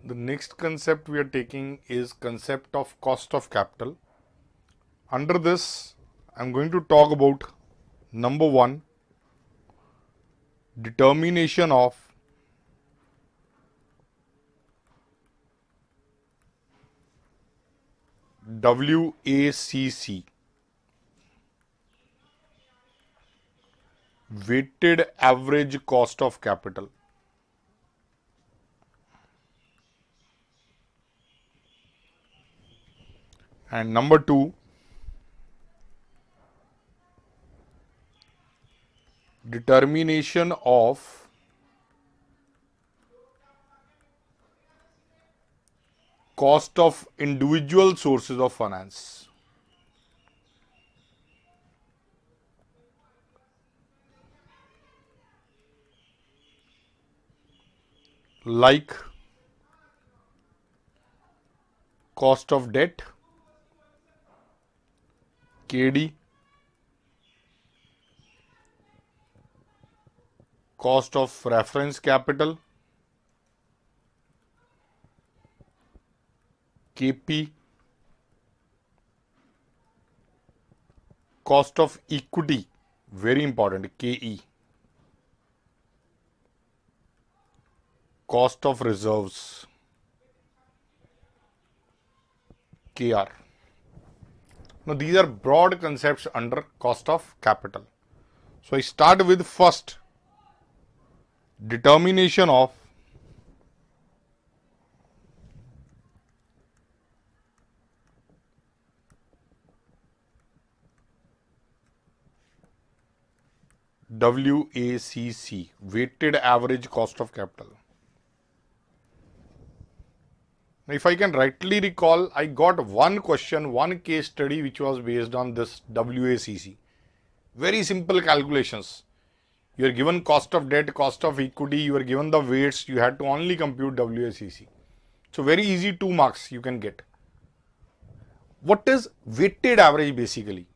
The next concept we are taking is concept of cost of capital. Under this, I'm going to talk about number 1, determination of WACC, weighted average cost of capital. And number 2, determination of cost of individual sources of finance. Like cost of debt, KD, cost of reference capital, KP, cost of equity, very important, KE, cost of reserves, KR. Now these are broad concepts under cost of capital. So I start with first, determination of WACC, weighted average cost of capital. Now, if I can rightly recall, I got one question, one case study which was based on this WACC. Very simple calculations. You are given cost of debt, cost of equity, you are given the weights, you had to only compute WACC. So very easy, 2 marks you can get. What is weighted average basically?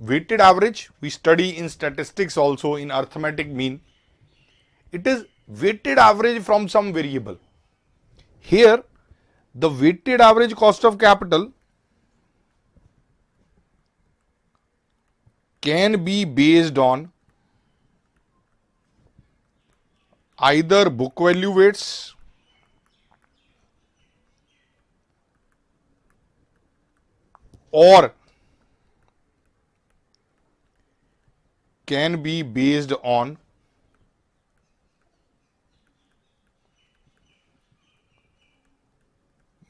Weighted average we study in statistics also in arithmetic mean. It is weighted average from some variable. Here the weighted average cost of capital can be based on either book value weights or can be based on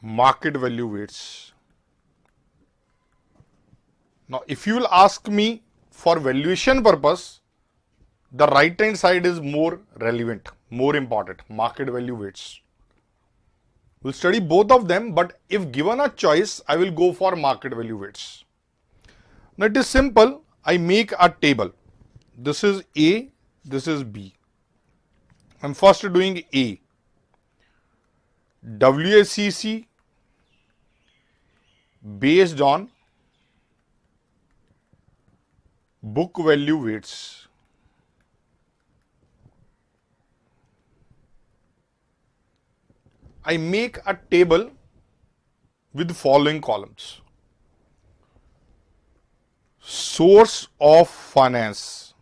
market value weights. Now, if you will ask me for valuation purpose, the right hand side is more relevant, more important, market value weights. We'll study both of them, but if given a choice, I will go for market value weights. Now, it is simple. I make a table. This is A, this is B. I'm first doing A. WACC based on book value weights. I make a table with following columns. Source of finance,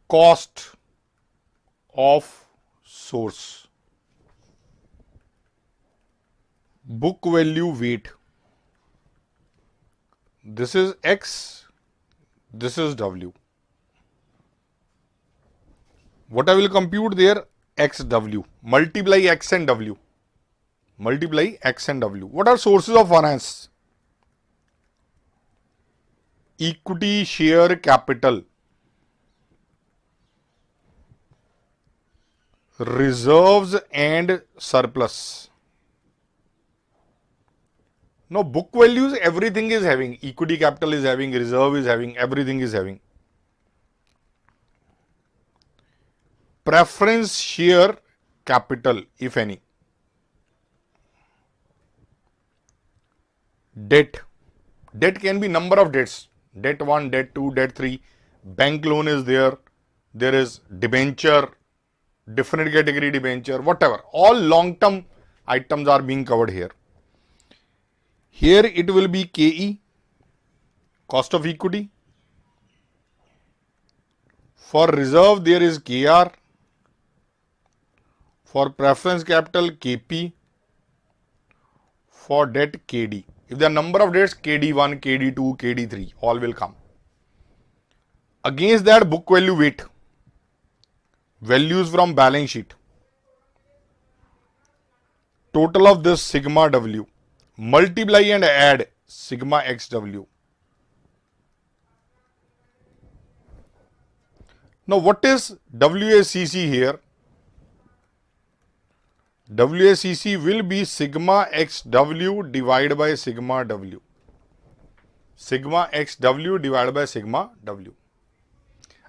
cost of source, book value weight. This is X, this is W. What I will compute there? XW. Multiply X and W. Multiply X and W. What are sources of finance? Equity, share capital, reserves and surplus. Now book values, everything is having. Equity capital is having, reserve is having, everything is having. Preference share capital, if any. Debt. Debt can be number of debts. Debt 1, debt 2, debt 3. Bank loan is there. There is debenture. different category debenture, whatever. All long-term items are being covered here. Here it will be KE, cost of equity. For reserve there is KR. For preference capital KP. For debt KD. If there are number of debts, KD1, KD2, KD3, all will come. Against that, book value weight. Values from balance sheet. Total of this sigma W. Multiply and add sigma XW. Now what is WACC here? WACC will be sigma XW divided by sigma W. Sigma XW divided by sigma W.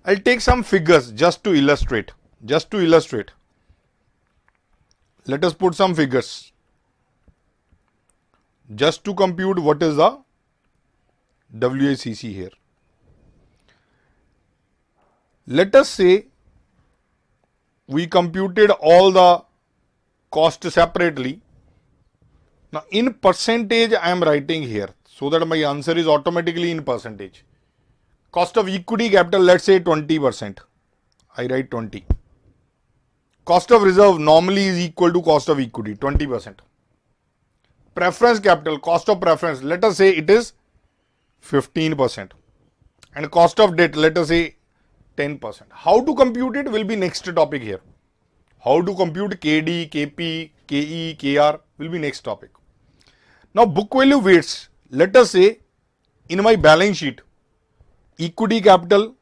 I'll take some figures just to illustrate. Let us put some figures. Just to compute what is the WACC here. Let us say we computed all the costs separately. Now in percentage I am writing here so that my answer is automatically in percentage. Cost of equity capital, let's say 20%. I write 20. Cost of reserve normally is equal to cost of equity, 20%. Preference capital, cost of preference, let us say it is 15%. And cost of debt, let us say 10%. How to compute it will be next topic here. How to compute KD, KP, KE, KR will be next topic. Now book value weights, let us say in my balance sheet, equity capital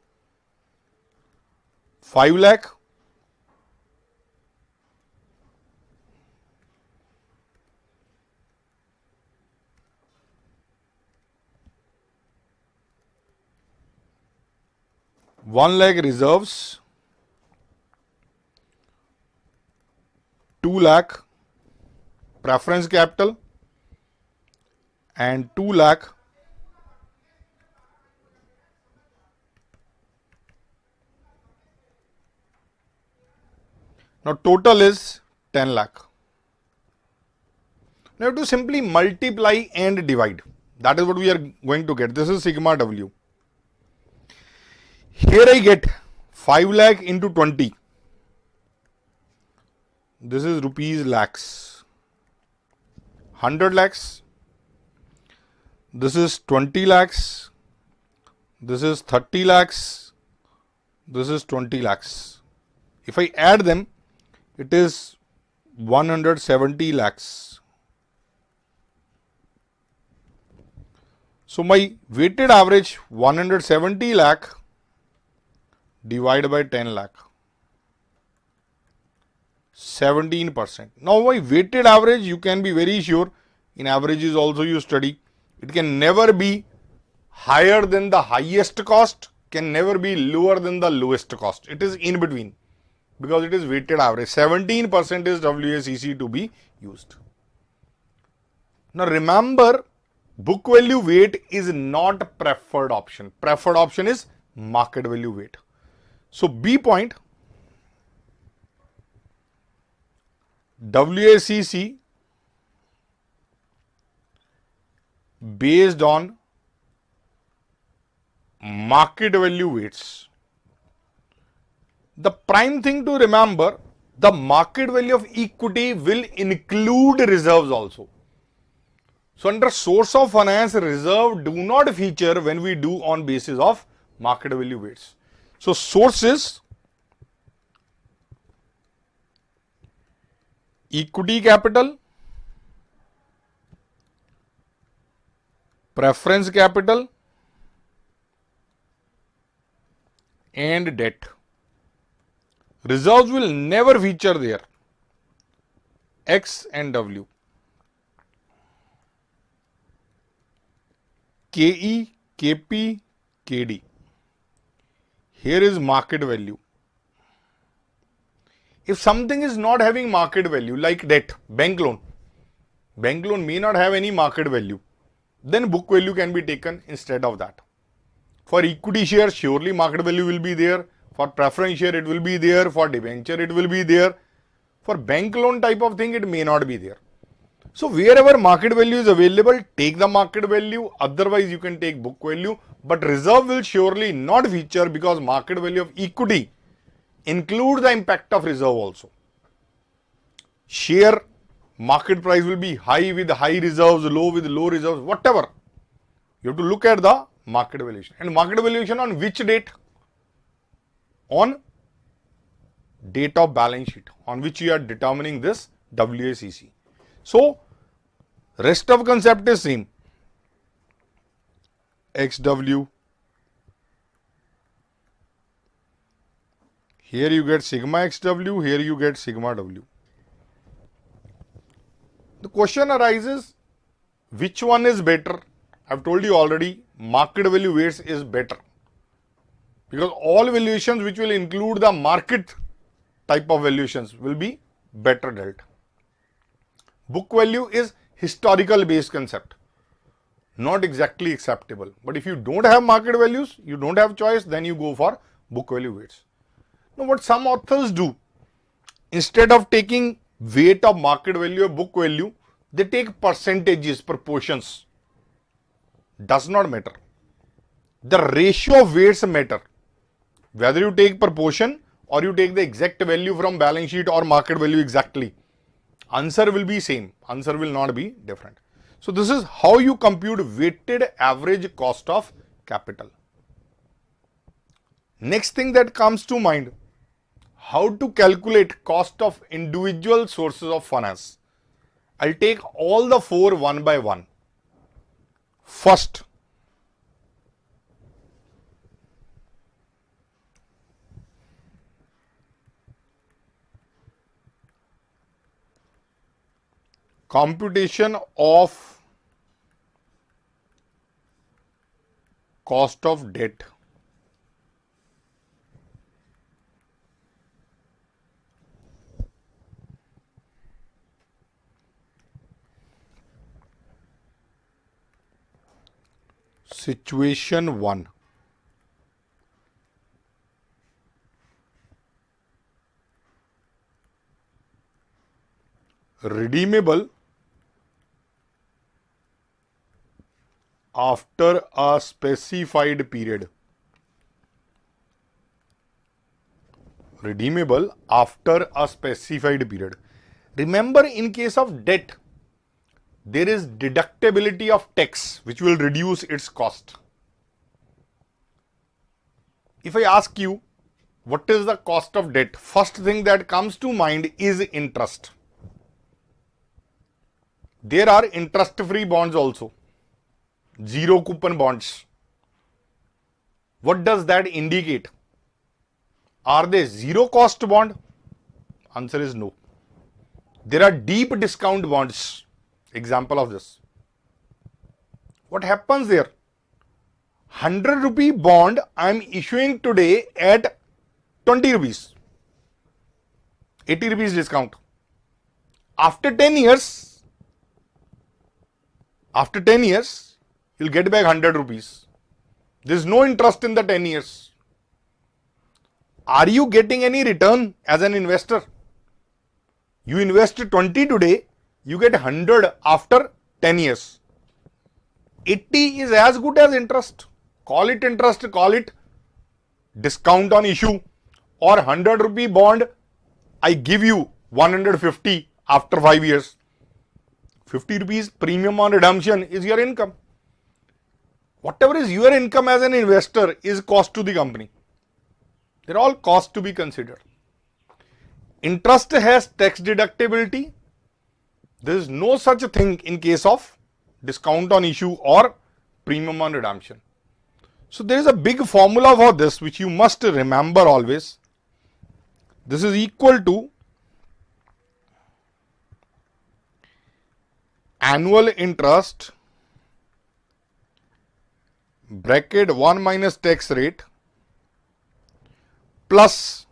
5 lakh, one lakh reserves, 2 lakh preference capital and 2 lakh now total is 10 lakh. Now you have to simply multiply and divide. That is what we are going to get. This is sigma W. Here I get 5 lakh into 20. This is rupees lakhs. 100 lakhs. This is 20 lakhs. This is 30 lakhs. This is 20 lakhs. If I add them, it is 170 lakhs. So my weighted average 170 lakh divided by 10 lakh. 17%. Now my weighted average, you can be very sure, in averages also you study, it can never be higher than the highest cost, can never be lower than the lowest cost. It is in between because it is weighted average. 17% is WACC to be used. Now remember, book value weight is not preferred option. Preferred option is market value weight. So B point, WACC based on market value weights. The prime thing to remember, the market value of equity will include reserves also. So under source of finance, reserve do not feature when we do on basis of market value weights. So source is equity capital, preference capital and debt. Reserves will never feature there. X and W. KE, KP, KD. Here is market value. If something is not having market value, like debt, bank loan may not have any market value, then book value can be taken instead of that. For equity shares, surely market value will be there. For preference share, it will be there. For debenture, it will be there. For bank loan type of thing, it may not be there. So wherever market value is available, take the market value. Otherwise, you can take book value. But reserve will surely not feature because market value of equity includes the impact of reserve also. Share market price will be high with high reserves, low with low reserves, whatever. You have to look at the market valuation. And market valuation on which date? On date of balance sheet, on which you are determining this WACC. So, rest of concept is same. XW. Here you get sigma XW, here you get sigma W. The question arises, which one is better? I've told you already, market value weights is better. Because all valuations which will include the market type of valuations will be better dealt. Book value is historical based concept, not exactly acceptable. But if you don't have market values, you don't have choice, then you go for book value weights. Now what some authors do, instead of taking weight of market value or book value, they take percentages, proportions. Does not matter. The ratio of weights matter. Whether you take proportion or you take the exact value from balance sheet or market value exactly, answer will be same. Answer will not be different. So this is how you compute weighted average cost of capital. Next thing that comes to mind, how to calculate cost of individual sources of finance. I'll take all the four one by one. First, computation of cost of debt. Situation 1. Redeemable after a specified period. Redeemable after a specified period. Remember, in case of debt, there is deductibility of tax which will reduce its cost. If I ask you, what is the cost of debt? First thing that comes to mind is interest. There are interest-free bonds also, zero coupon bonds. What does that indicate? Are they zero cost bond? Answer is no. There are deep discount bonds. Example of this. What happens there? 100 rupee bond I am issuing today at 20 rupees. 80 rupees discount. After 10 years, you'll get back 100 rupees. There is no interest in the 10 years. Are you getting any return as an investor? You invest 20 today, you get 100 after 10 years. 80 is as good as interest. Call it interest, call it discount on issue, or 100 rupee bond, I give you 150 after 5 years. 50 rupees premium on redemption is your income. Whatever is your income as an investor is cost to the company. They're all costs to be considered. Interest has tax deductibility. There is no such thing in case of discount on issue or premium on redemption. So there is a big formula for this which you must remember always. This is equal to annual interest bracket 1 minus tax rate plus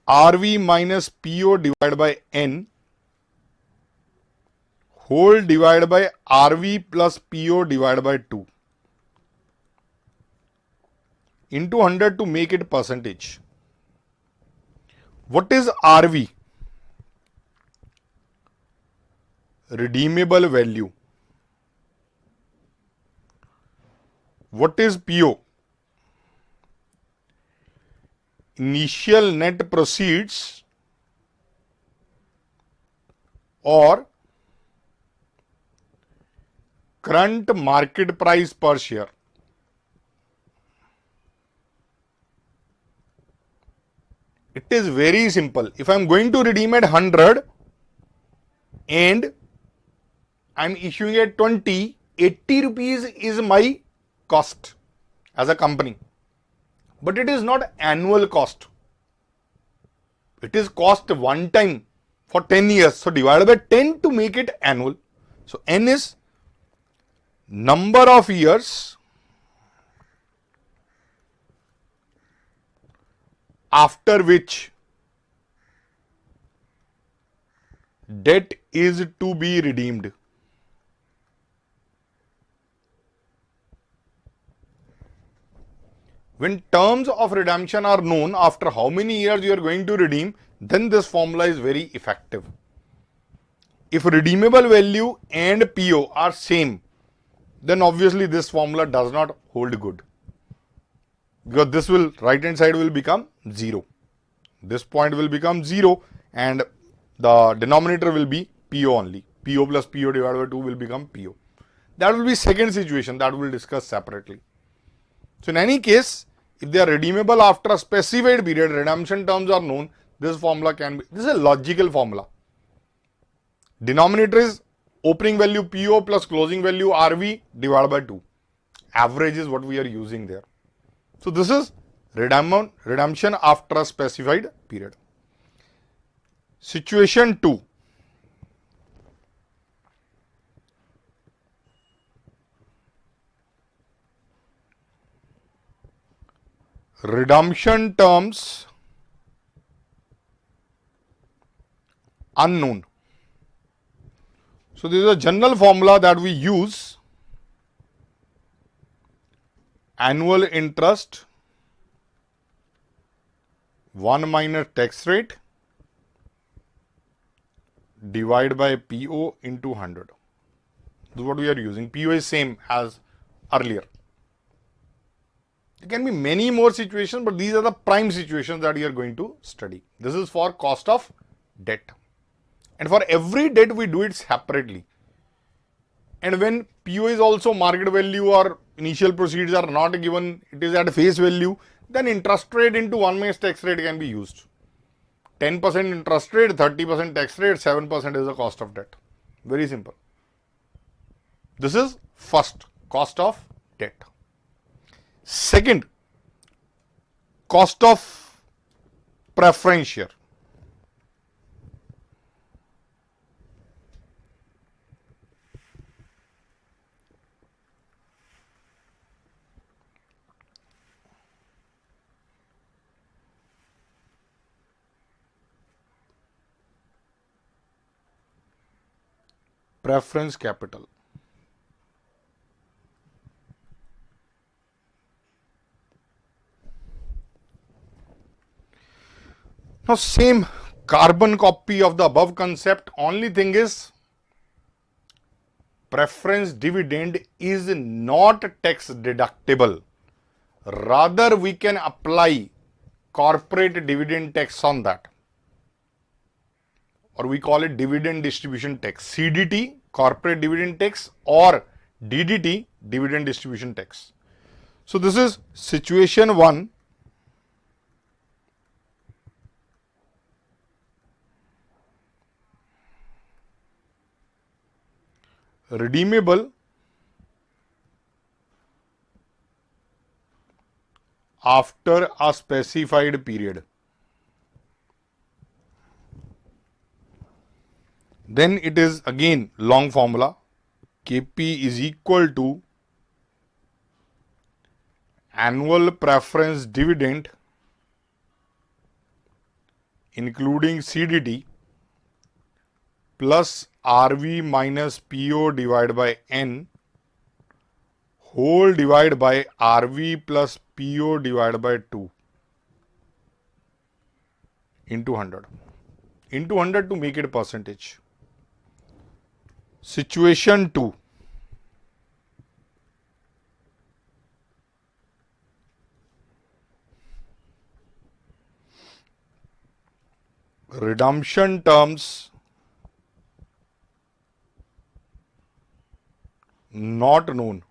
RV minus PO divided by N whole divided by RV plus PO divided by 2. into 100 to make it percentage. What is RV? Redeemable value. What is PO? Initial net proceeds or current market price per share. It is very simple. If I am going to redeem at 100 and I am issuing at 20, 80 rupees is my cost as a company. But it is not annual cost. It is cost one time for 10 years. So divide by 10 to make it annual. So N is number of years after which debt is to be redeemed. When terms of redemption are known after how many years you are going to redeem, then this formula is very effective. If redeemable value and PO are same, then obviously this formula does not hold good. Because this will, right hand side will become 0. This point will become 0 and the denominator will be PO only. PO plus PO divided by 2 will become PO. That will be second situation that we will discuss separately. So in any case, if they are redeemable after a specified period, redemption terms are known, this formula can be, this is a logical formula. Denominator is opening value PO plus closing value RV divided by 2. Average is what we are using there. So this is redemption after a specified period. Situation 2. Redemption terms unknown. So this is a general formula that we use. Annual interest 1 minus tax rate divide by PO into 100. This is what we are using. PO is same as earlier. There can be many more situations, but these are the prime situations that we are going to study. This is for cost of debt. And for every debt, we do it separately. And when PO is also market value or initial proceeds are not given, it is at face value, then interest rate into 1 minus tax rate can be used. 10% interest rate, 30% tax rate, 7% is the cost of debt. Very simple. This is first, cost of debt. Second, cost of preference share. Preference capital. Now same carbon copy of the above concept, only thing is preference dividend is not tax deductible. Rather we can apply corporate dividend tax on that, or we call it dividend distribution tax, CDT, corporate dividend tax, or DDT, dividend distribution tax. So this is situation 1. Redeemable after a specified period. Then it is again long formula. KP is equal to annual preference dividend including CDT plus RV minus PO divided by N whole divided by RV plus PO divided by 2 into 100. Into 100 to make it percentage. Situation 2. Redemption terms not known.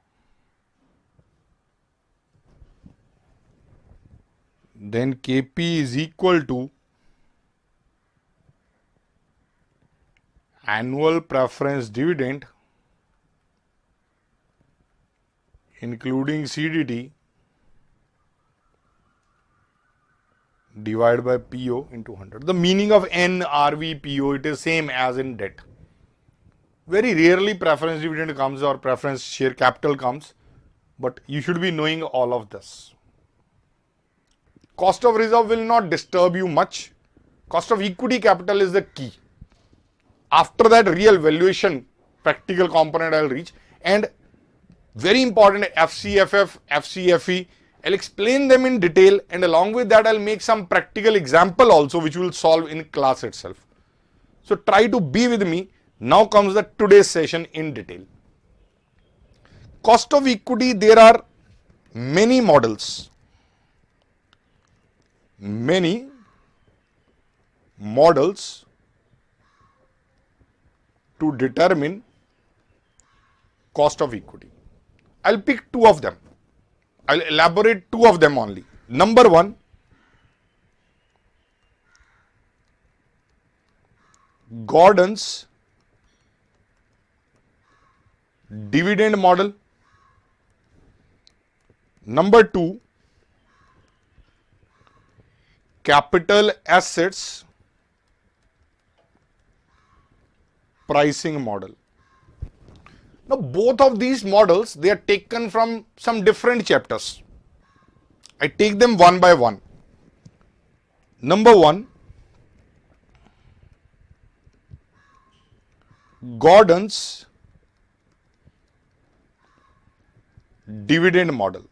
Then KP is equal to annual preference dividend including CDT divided by PO into 100. The meaning of NRV PO, it is same as in debt. Very rarely preference dividend comes or preference share capital comes, but you should be knowing all of this. Cost of reserve will not disturb you much. Cost of equity capital is the key. After that, real valuation practical component I will reach, and very important FCFF, FCFE. I'll explain them in detail, and along with that I'll make some practical example also which will solve in class itself. So try to be with me. Now comes the today's session in detail. Cost of equity, there are many models. Many models to determine cost of equity. I'll pick two of them. I'll elaborate two of them only. Number one, Gordon's dividend model. Number two, capital assets pricing model. Now both of these models, they are taken from some different chapters. I take them one by one. Number one, Gordon's dividend model.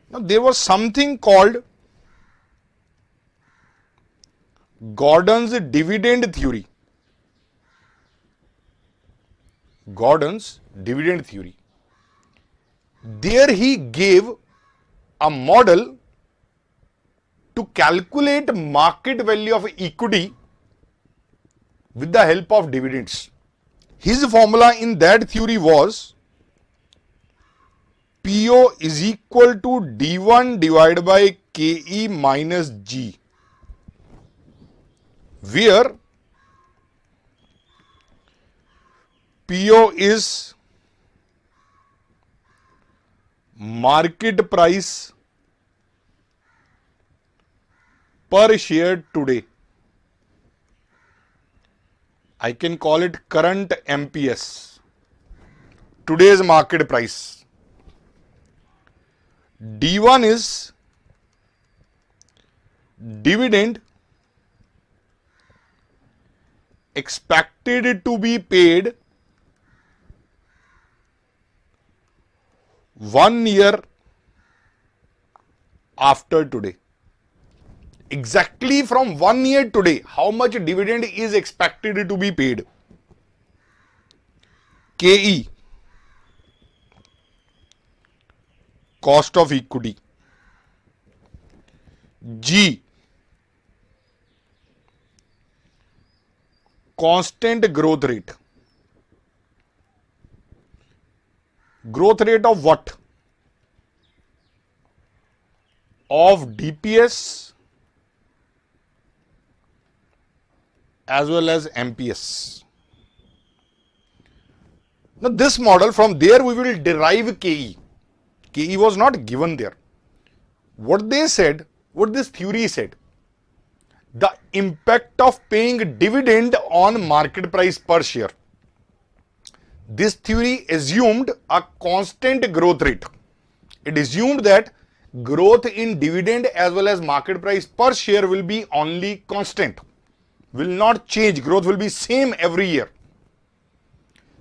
Now there was something called Gordon's dividend theory. Gordon's dividend theory. There he gave a model to calculate market value of equity with the help of dividends. His formula in that theory was PO is equal to D1 divided by KE minus G, where PO is market price per share today. I can call it current MPS, today's market price. D1 is dividend expected to be paid 1 year after today. Exactly from 1 year today, how much dividend is expected to be paid? KE, cost of equity. G, constant growth rate. Growth rate of what? Of DPS as well as MPS. Now this model, from there we will derive KE. KE was not given there. What they said, what this theory said, the impact of paying dividend on market price per share. This theory assumed a constant growth rate. It assumed that growth in dividend as well as market price per share will be only constant, will not change. Growth will be same every year.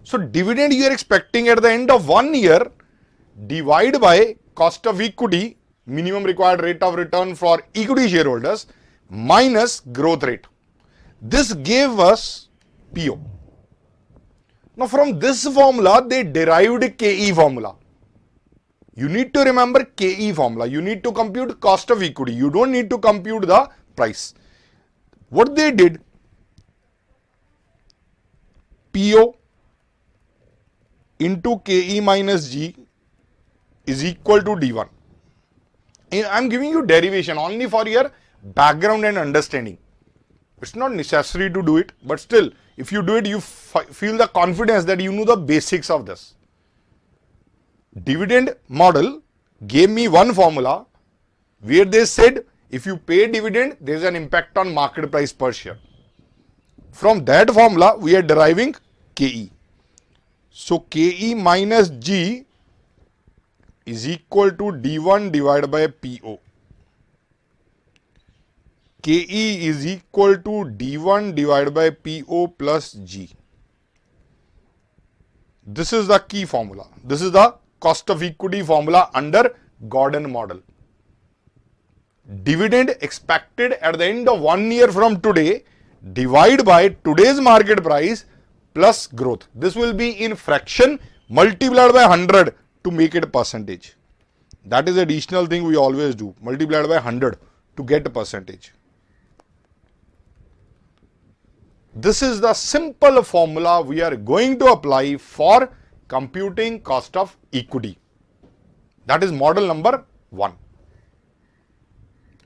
So dividend you are expecting at the end of 1 year, divide by cost of equity, minimum required rate of return for equity shareholders, minus growth rate. This gave us PO. Now from this formula, they derived KE formula. You need to remember KE formula. You need to compute cost of equity. You don't need to compute the price. What they did, PO into KE minus G is equal to D1. I am giving you derivation only for your background and understanding. It's not necessary to do it, but still, if you do it, you feel the confidence that you know the basics of this. Dividend model gave me one formula where they said if you pay dividend, there is an impact on market price per share. From that formula, we are deriving KE. So KE minus G is equal to D1 divided by PO. KE is equal to D1 divided by PO plus G. This is the key formula. This is the cost of equity formula under Gordon model. Dividend expected at the end of 1 year from today, divide by today's market price plus growth. This will be in fraction multiplied by 100 to make it a percentage. That is additional thing we always do. Multiplied by 100 to get a percentage. This is the simple formula we are going to apply for computing cost of equity. That is model number 1.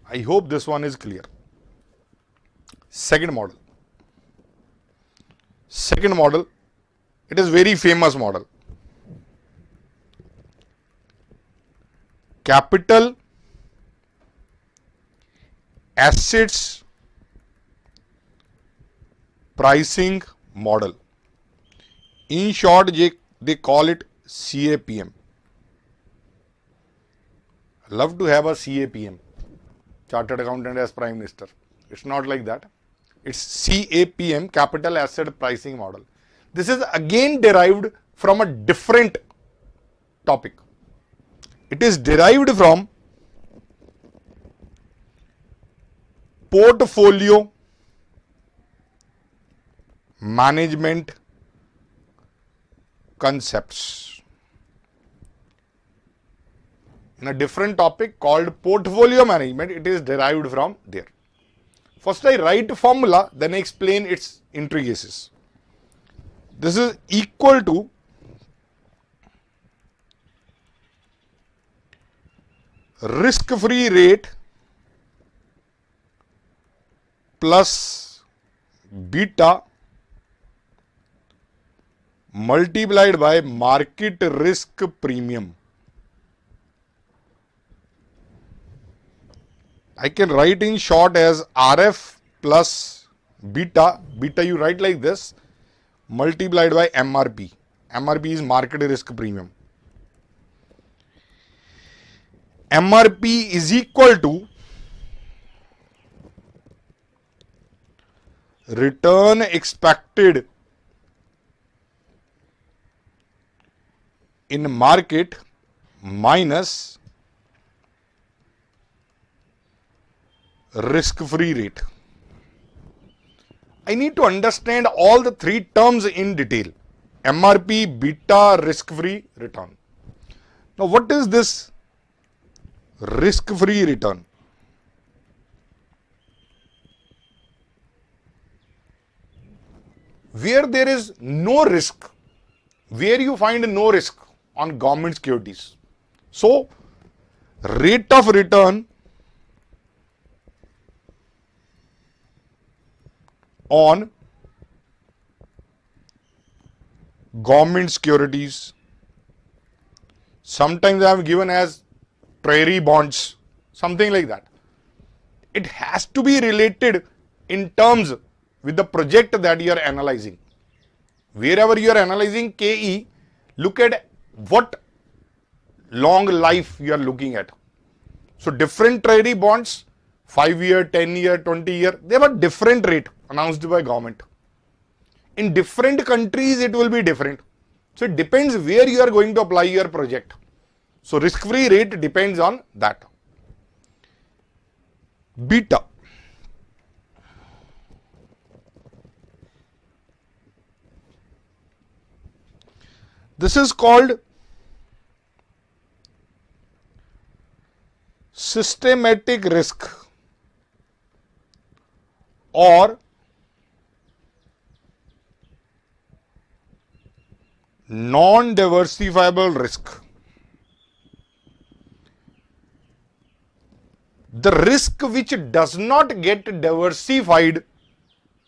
I hope this one is clear. Second model. Second model, it is very famous model. Capital assets pricing model. In short, they call it CAPM. I love to have a CAPM, Chartered Accountant as Prime Minister. It's not like that. It's CAPM, Capital Asset Pricing Model. This is again derived from a different topic. It is derived from portfolio management concepts. In a different topic called portfolio management, it is derived from there. First I write formula, then I explain its intricacies. This is equal to risk-free rate plus beta multiplied by market risk premium. I can write in short as RF plus beta. Beta you write like this, multiplied by MRP. MRP is market risk premium. MRP is equal to return expected in market minus risk-free rate. I need to understand all the three terms in detail. MRP, beta, risk-free return. Now what is this risk-free return? Where there is no risk, where you find no risk on government securities. So rate of return on government securities, sometimes I have given as treasury bonds, something like that. It has to be related in terms with the project that you are analyzing. Wherever you are analyzing KE, look at what long life you are looking at. So different treasury bonds, 5-year, 10-year, 20-year, they have a different rate announced by government. In different countries, it will be different. So it depends where you are going to apply your project. So risk-free rate depends on that. Beta. This is called systematic risk or non-diversifiable risk. The risk which does not get diversified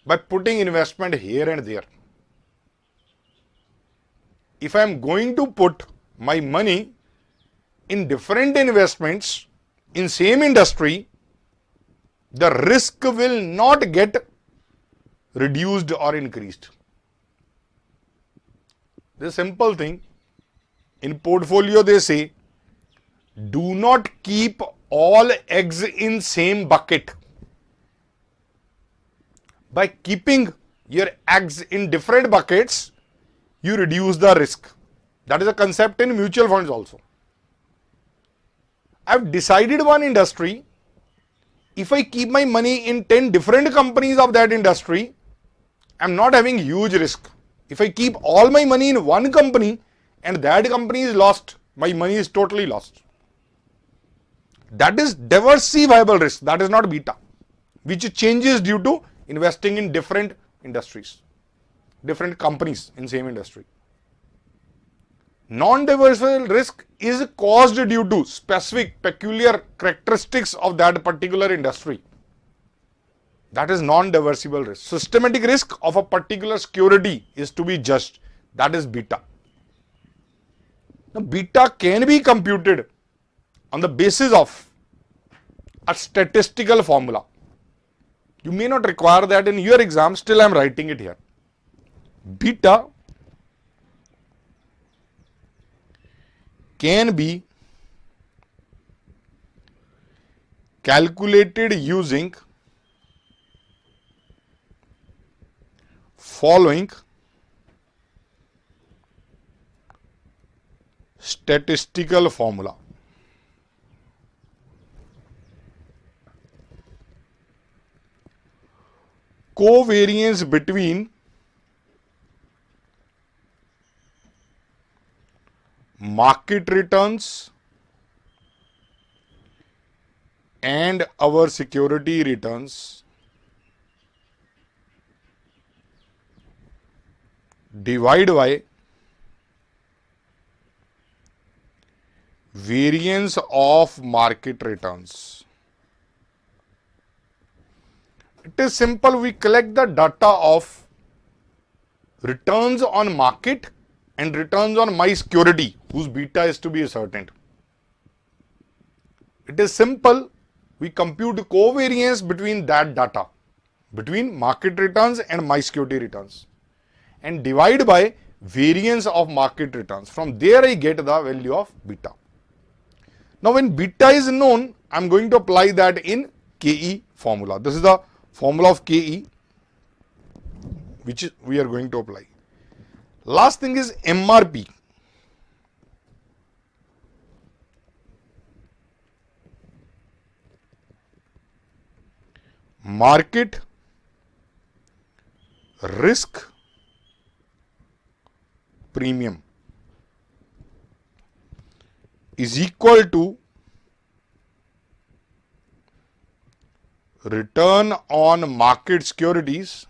by putting investment here and there. If I am going to put my money in different investments in same industry, the risk will not get reduced or increased. The simple thing, in portfolio they say, do not keep all eggs in same bucket. By keeping your eggs in different buckets, you reduce the risk. That is a concept in mutual funds also. I've decided one industry. If I keep my money in 10 different companies of that industry, I'm not having huge risk. If I keep all my money in one company and that company is lost, my money is totally lost. That is diversifiable risk. That is not beta, which changes due to investing in different industries, different companies in same industry. Non-diversifiable risk is caused due to specific peculiar characteristics of that particular industry. That is non-diversifiable risk. Systematic risk of a particular security is to be judged. That is beta. Now, beta can be computed on the basis of a statistical formula. You may not require that in your exam, still I am writing it here. Beta can be calculated using following statistical formula. Covariance between market returns and our security returns divided by variance of market returns. It is simple. We collect the data of returns on market and returns on my security, whose beta is to be ascertained. It is simple. We compute covariance between that data, between market returns and my security returns, and divide by variance of market returns. From there I get the value of beta. Now when beta is known, I am going to apply that in KE formula. This is the formula of KE which we are going to apply. Last thing is MRP. Market risk premium is equal to return on market securities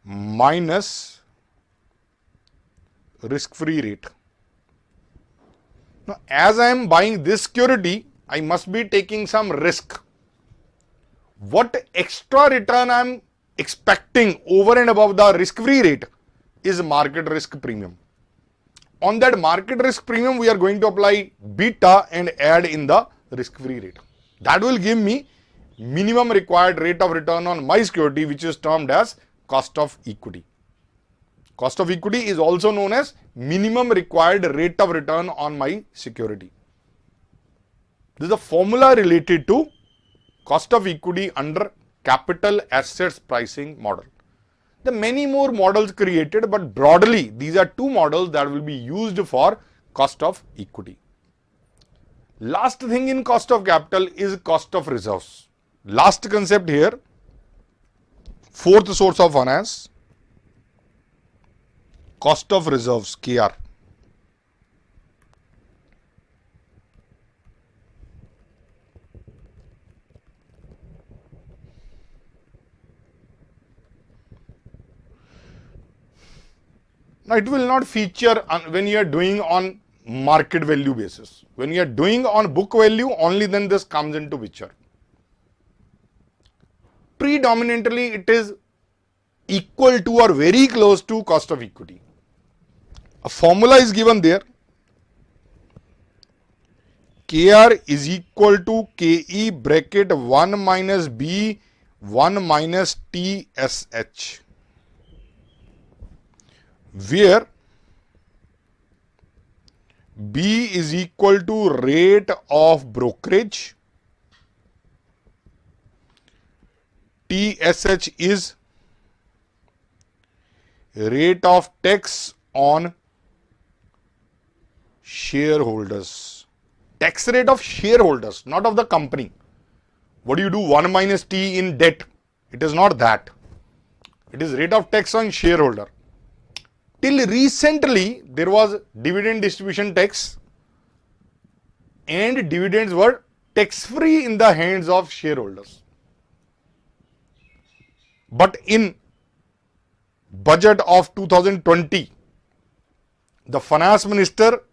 minus risk-free rate. Now, as I am buying this security, I must be taking some risk. What extra return I am expecting over and above the risk-free rate is market risk premium. On that market risk premium, we are going to apply beta and add in the risk-free rate. That will give me minimum required rate of return on my security, which is termed as cost of equity. Cost of equity is also known as minimum required rate of return on my security. This is a formula related to cost of equity under capital assets pricing model. There are many more models created, but broadly, these are two models that will be used for cost of equity. Last thing in cost of capital is cost of reserves. Last concept here, fourth source of finance, cost of reserves, KR. Now, it will not feature when you are doing on market value basis. When you are doing on book value, only then this comes into picture. Predominantly, it is equal to or very close to cost of equity. A formula is given there. KR is equal to KE bracket 1 minus B 1 minus TSH, where B is equal to rate of brokerage, TSH is rate of tax on shareholders. Tax rate of shareholders, not of the company. What do you do? 1 minus T in debt. It is not that. It is rate of tax on shareholder. Till recently, there was dividend distribution tax and dividends were tax free in the hands of shareholders. But in budget of 2020, the finance minister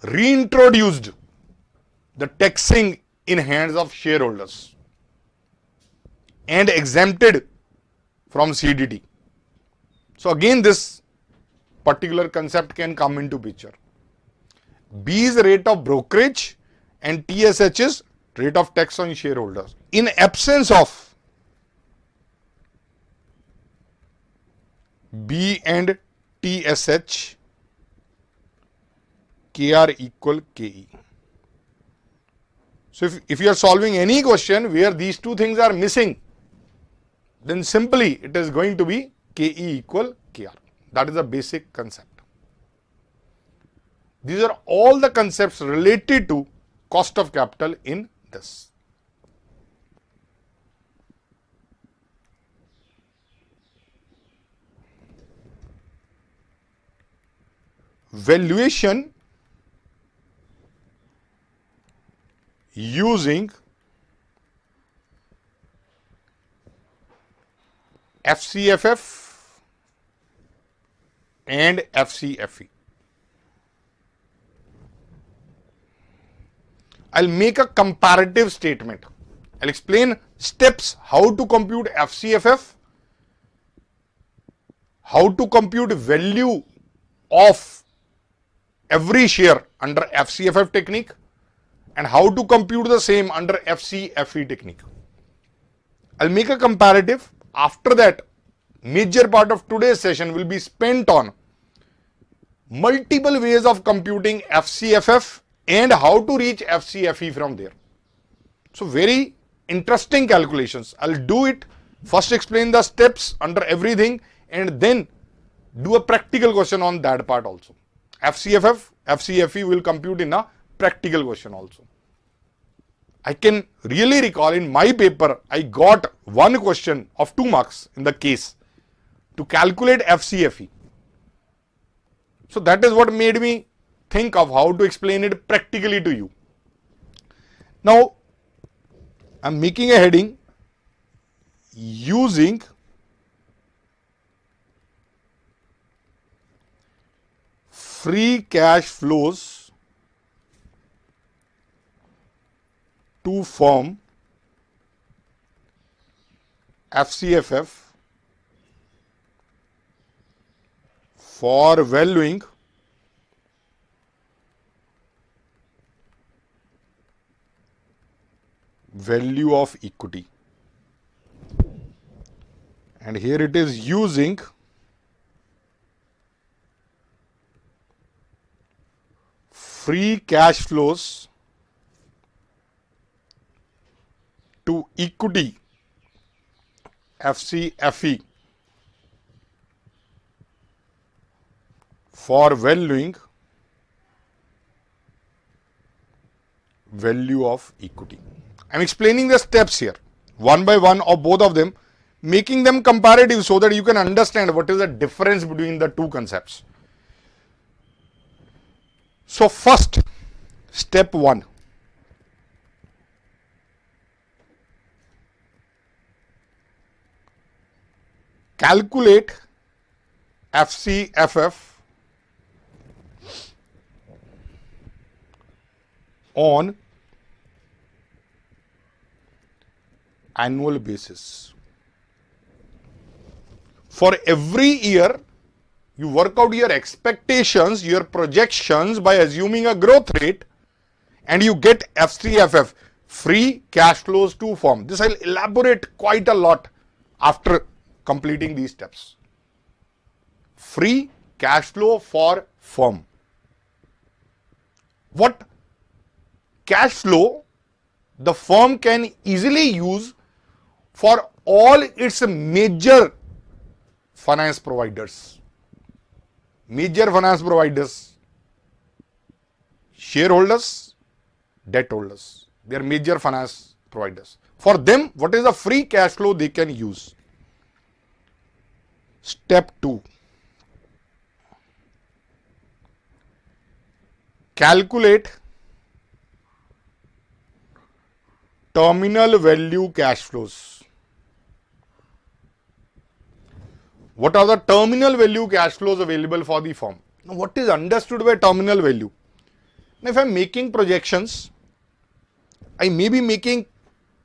reintroduced the taxing in hands of shareholders and exempted from CDT. So again, this particular concept can come into picture. B is rate of brokerage and TSH is rate of tax on shareholders. In absence of B and TSH, KR equal KE. So if you are solving any question where these two things are missing, then simply it is going to be KE equal KR. That is the basic concept. These are all the concepts related to cost of capital in this. Valuation using FCFF and FCFE. I'll make a comparative statement. I'll explain steps how to compute FCFF, how to compute value of every share under FCFF technique, and how to compute the same under FCFE technique. I'll make a comparative. After that, major part of today's session will be spent on multiple ways of computing FCFF and how to reach FCFE from there. So very interesting calculations. I'll do it. First explain the steps under everything and then do a practical question on that part also. FCFF, FCFE will compute in a practical question also. I can really recall in my paper, I got one question of 2 marks in the case to calculate FCFE. So that is what made me think of how to explain it practically to you. Now, I am making a heading using free cash flows to form FCFF for valuing value of equity. And here it is using free cash flows to equity FCFE for valuing value of equity. I am explaining the steps here, one by one of both of them, making them comparative so that you can understand what is the difference between the two concepts. So first, step 1. Calculate FCFF on annual basis. For every year, you work out your expectations, your projections by assuming a growth rate, and you get FCFF, free cash flows to firm. This I'll elaborate quite a lot after completing these steps. Free cash flow for firm. What cash flow the firm can easily use for all its major finance providers. Major finance providers, shareholders, debt holders. They are major finance providers. For them, what is the free cash flow they can use? Step 2. Calculate terminal value cash flows. What are the terminal value cash flows available for the firm? Now, what is understood by terminal value? Now, if I am making projections, I may be making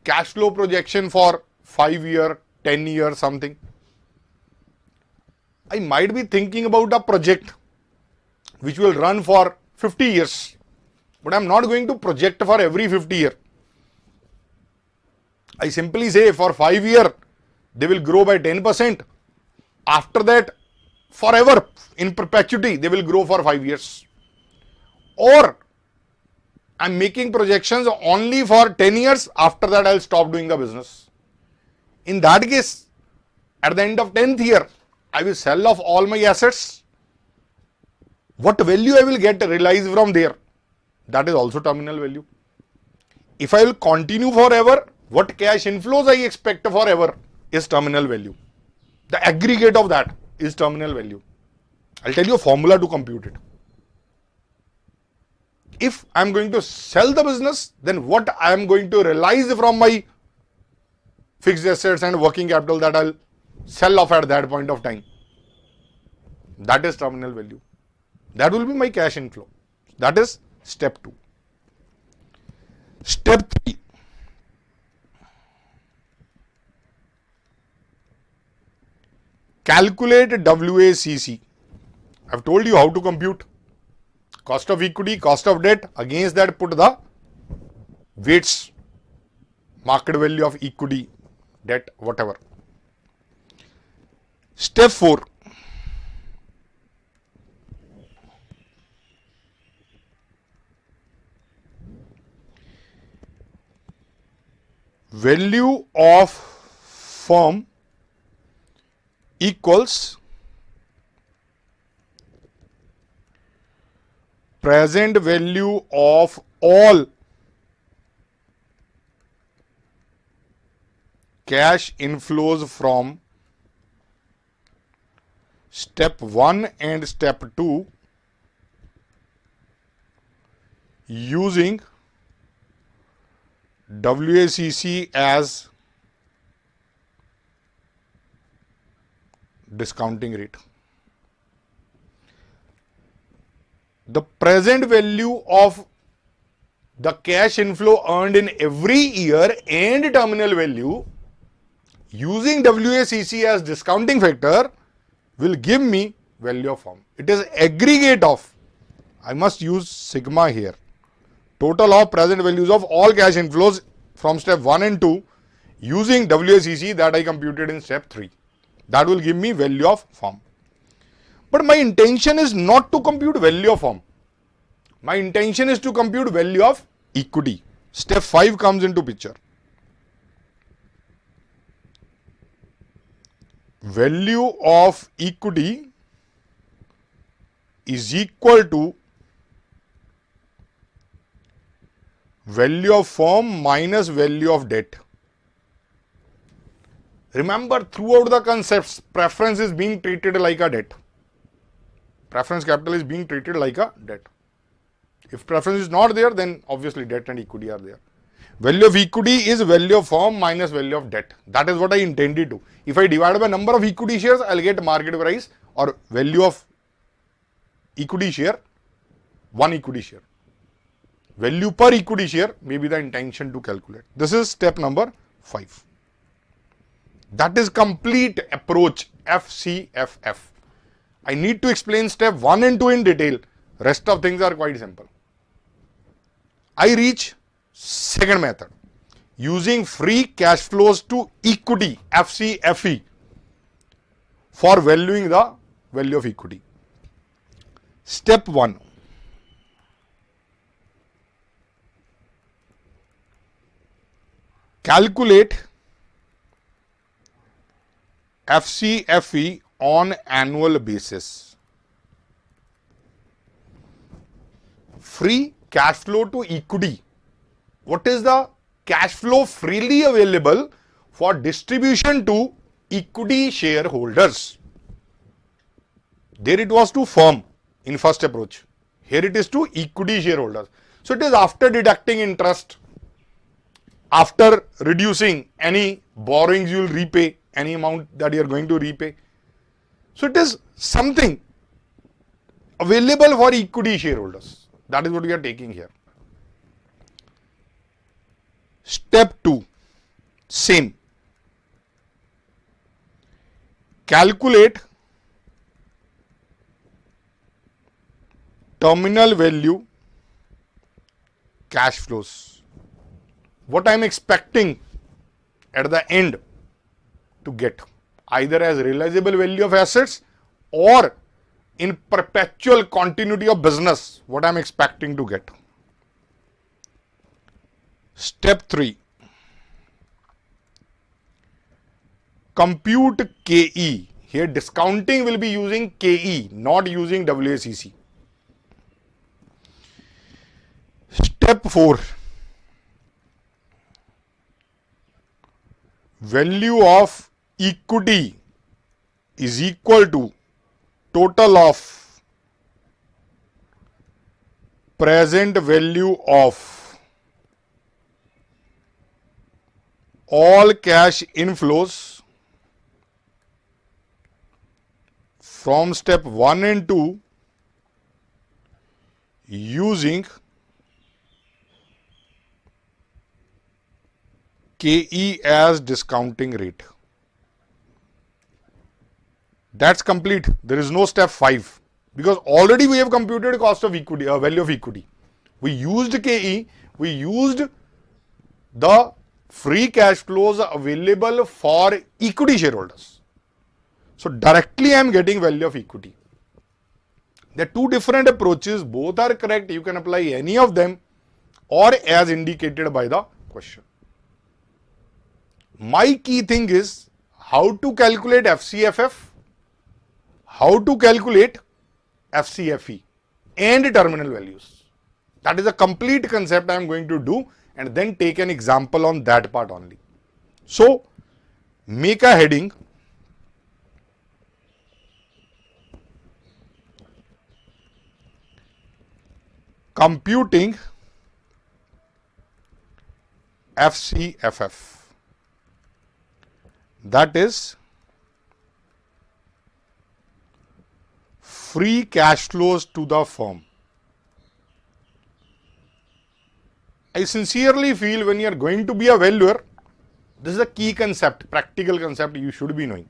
cash flow projection for 5 year, 10 year something. I might be thinking about a project which will run for 50 years, but I am not going to project for every 50 year. I simply say for 5 year, they will grow by 10%. After that, forever, in perpetuity, they will grow for 5 years. Or I am making projections only for 10 years, after that I will stop doing the business. In that case, at the end of 10th year, I will sell off all my assets. What value I will get realized from there? That is also terminal value. If I will continue forever, what cash inflows I expect forever is terminal value. The aggregate of that is terminal value. I'll tell you a formula to compute it. If I'm going to sell the business, then what I am going to realize from my fixed assets and working capital that I'll sell off at that point of time. That is terminal value. That will be my cash inflow. That is step 2. Step 3. Calculate WACC. I've told you how to compute cost of equity, cost of debt. Against that, put the weights, market value of equity, debt, whatever. Step 4. Value of firm equals present value of all cash inflows from step 1 and step 2 using WACC as discounting rate. The present value of the cash inflow earned in every year and terminal value using WACC as discounting factor will give me value of firm. It is aggregate of, I must use sigma here, total of present values of all cash inflows from step 1 and 2 using WACC that I computed in step 3. That will give me value of firm. But my intention is not to compute value of firm. My intention is to compute value of equity. Step 5 comes into picture. Value of equity is equal to value of firm minus value of debt. Remember, throughout the concepts, preference is being treated like a debt. Preference capital is being treated like a debt. If preference is not there, then obviously debt and equity are there. Value of equity is value of firm minus value of debt. That is what I intended to. If I divide by number of equity shares, I'll get market price or value of equity share, one equity share. Value per equity share may be the intention to calculate. This is step number 5. That is complete approach FCFF. I need to explain step 1 and 2 in detail. Rest of things are quite simple. I reach second method using free cash flows to equity FCFE for valuing the value of equity. Step 1. Calculate FCFE on annual basis. Free cash flow to equity. What is the cash flow freely available for distribution to equity shareholders? There it was to firm in first approach. Here it is to equity shareholders. So it is after deducting interest, after reducing any borrowings you will repay, any amount that you are going to repay. So it is something available for equity shareholders. That is what we are taking here. Step 2, same. Calculate terminal value cash flows. What I am expecting at the end to get, either as realizable value of assets or in perpetual continuity of business, what I am expecting to get. Step 3. Compute KE. Here discounting will be using KE, not using WACC. Step 4. Value of equity is equal to total of present value of all cash inflows from step 1 and 2 using KE as discounting rate. That's complete. There is no step 5 because already we have computed cost of equity, value of equity. We used KE, we used the free cash flows available for equity shareholders. So directly I am getting value of equity. There are two different approaches, both are correct. You can apply any of them or as indicated by the question. My key thing is how to calculate FCFF, how to calculate FCFE and terminal values. That is a complete concept I am going to do and then take an example on that part only. So make a heading computing FCFF, that is free cash flows to the firm. I sincerely feel when you are going to be a valuer, this is a key concept, practical concept you should be knowing.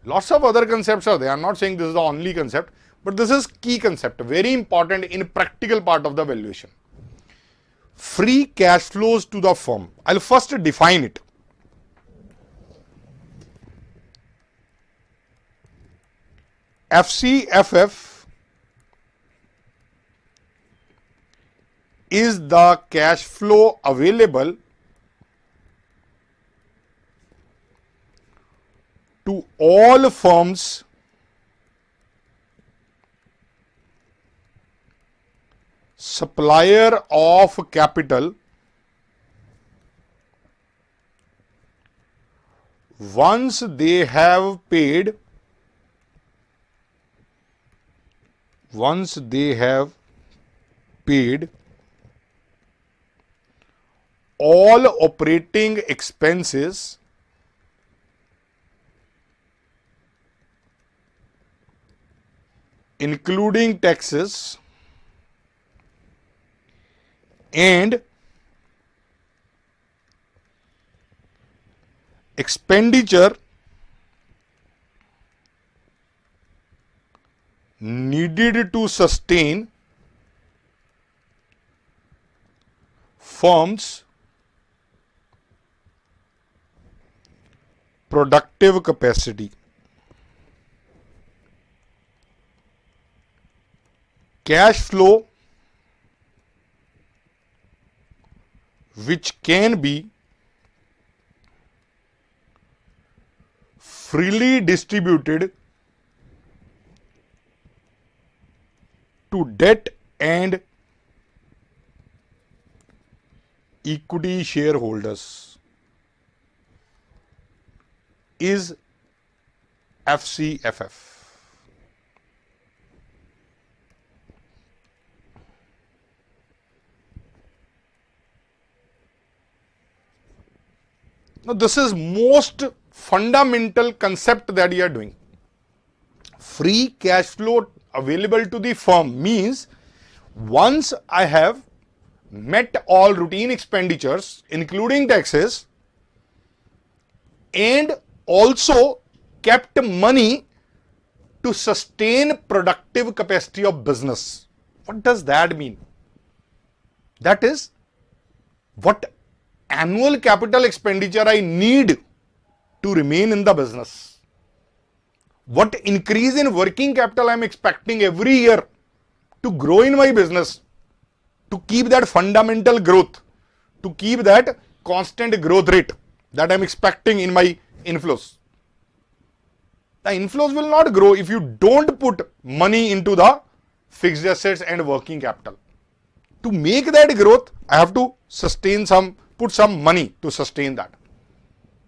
Lots of other concepts are there. I am not saying this is the only concept, but this is key concept, very important in practical part of the valuation. Free cash flows to the firm. I'll first define it. FCFF is the cash flow available to all firms supplier of capital once they have paid all operating expenses including taxes and expenditure needed to sustain firm's productive capacity. Cash flow which can be freely distributed to debt and equity shareholders is FCFF. Now this is most fundamental concept that you are doing. Free cash flow available to the firm means once I have met all routine expenditures including taxes and also kept money to sustain productive capacity of business. What does that mean? That is what annual capital expenditure I need to remain in the business. What increase in working capital I am expecting every year to grow in my business, to keep that fundamental growth, to keep that constant growth rate that I am expecting in my inflows. The inflows will not grow if you don't put money into the fixed assets and working capital. To make that growth, I have to put some money to sustain that.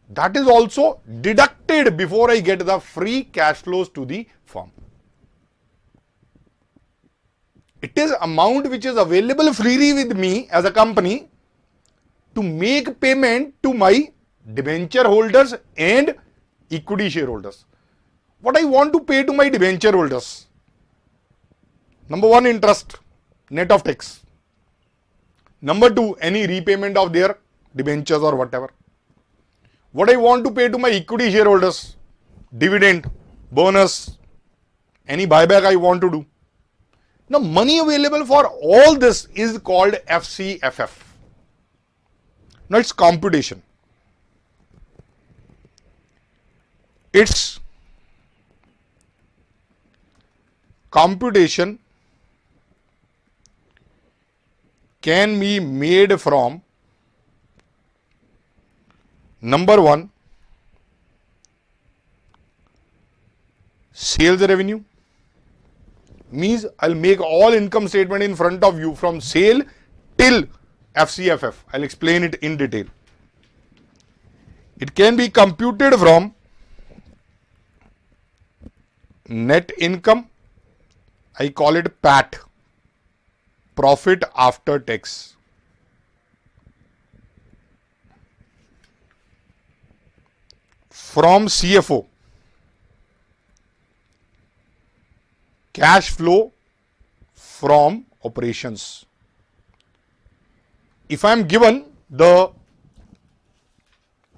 That is also deducted before I get the free cash flows to the firm. It is amount which is available freely with me as a company to make payment to my debenture holders and equity shareholders. What I want to pay to my debenture holders? Number one, interest, net of tax. Number two, any repayment of their debentures or whatever. What I want to pay to my equity shareholders? Dividend, bonus, any buyback I want to do. Now, money available for all this is called FCFF. Now, it's computation. Its computation can be made from number one, sales revenue, means I'll make all income statement in front of you from sale till FCFF. I'll explain it in detail. It can be computed from net income, I call it PAT, profit after tax. From CFO, cash flow from operations. If I am given the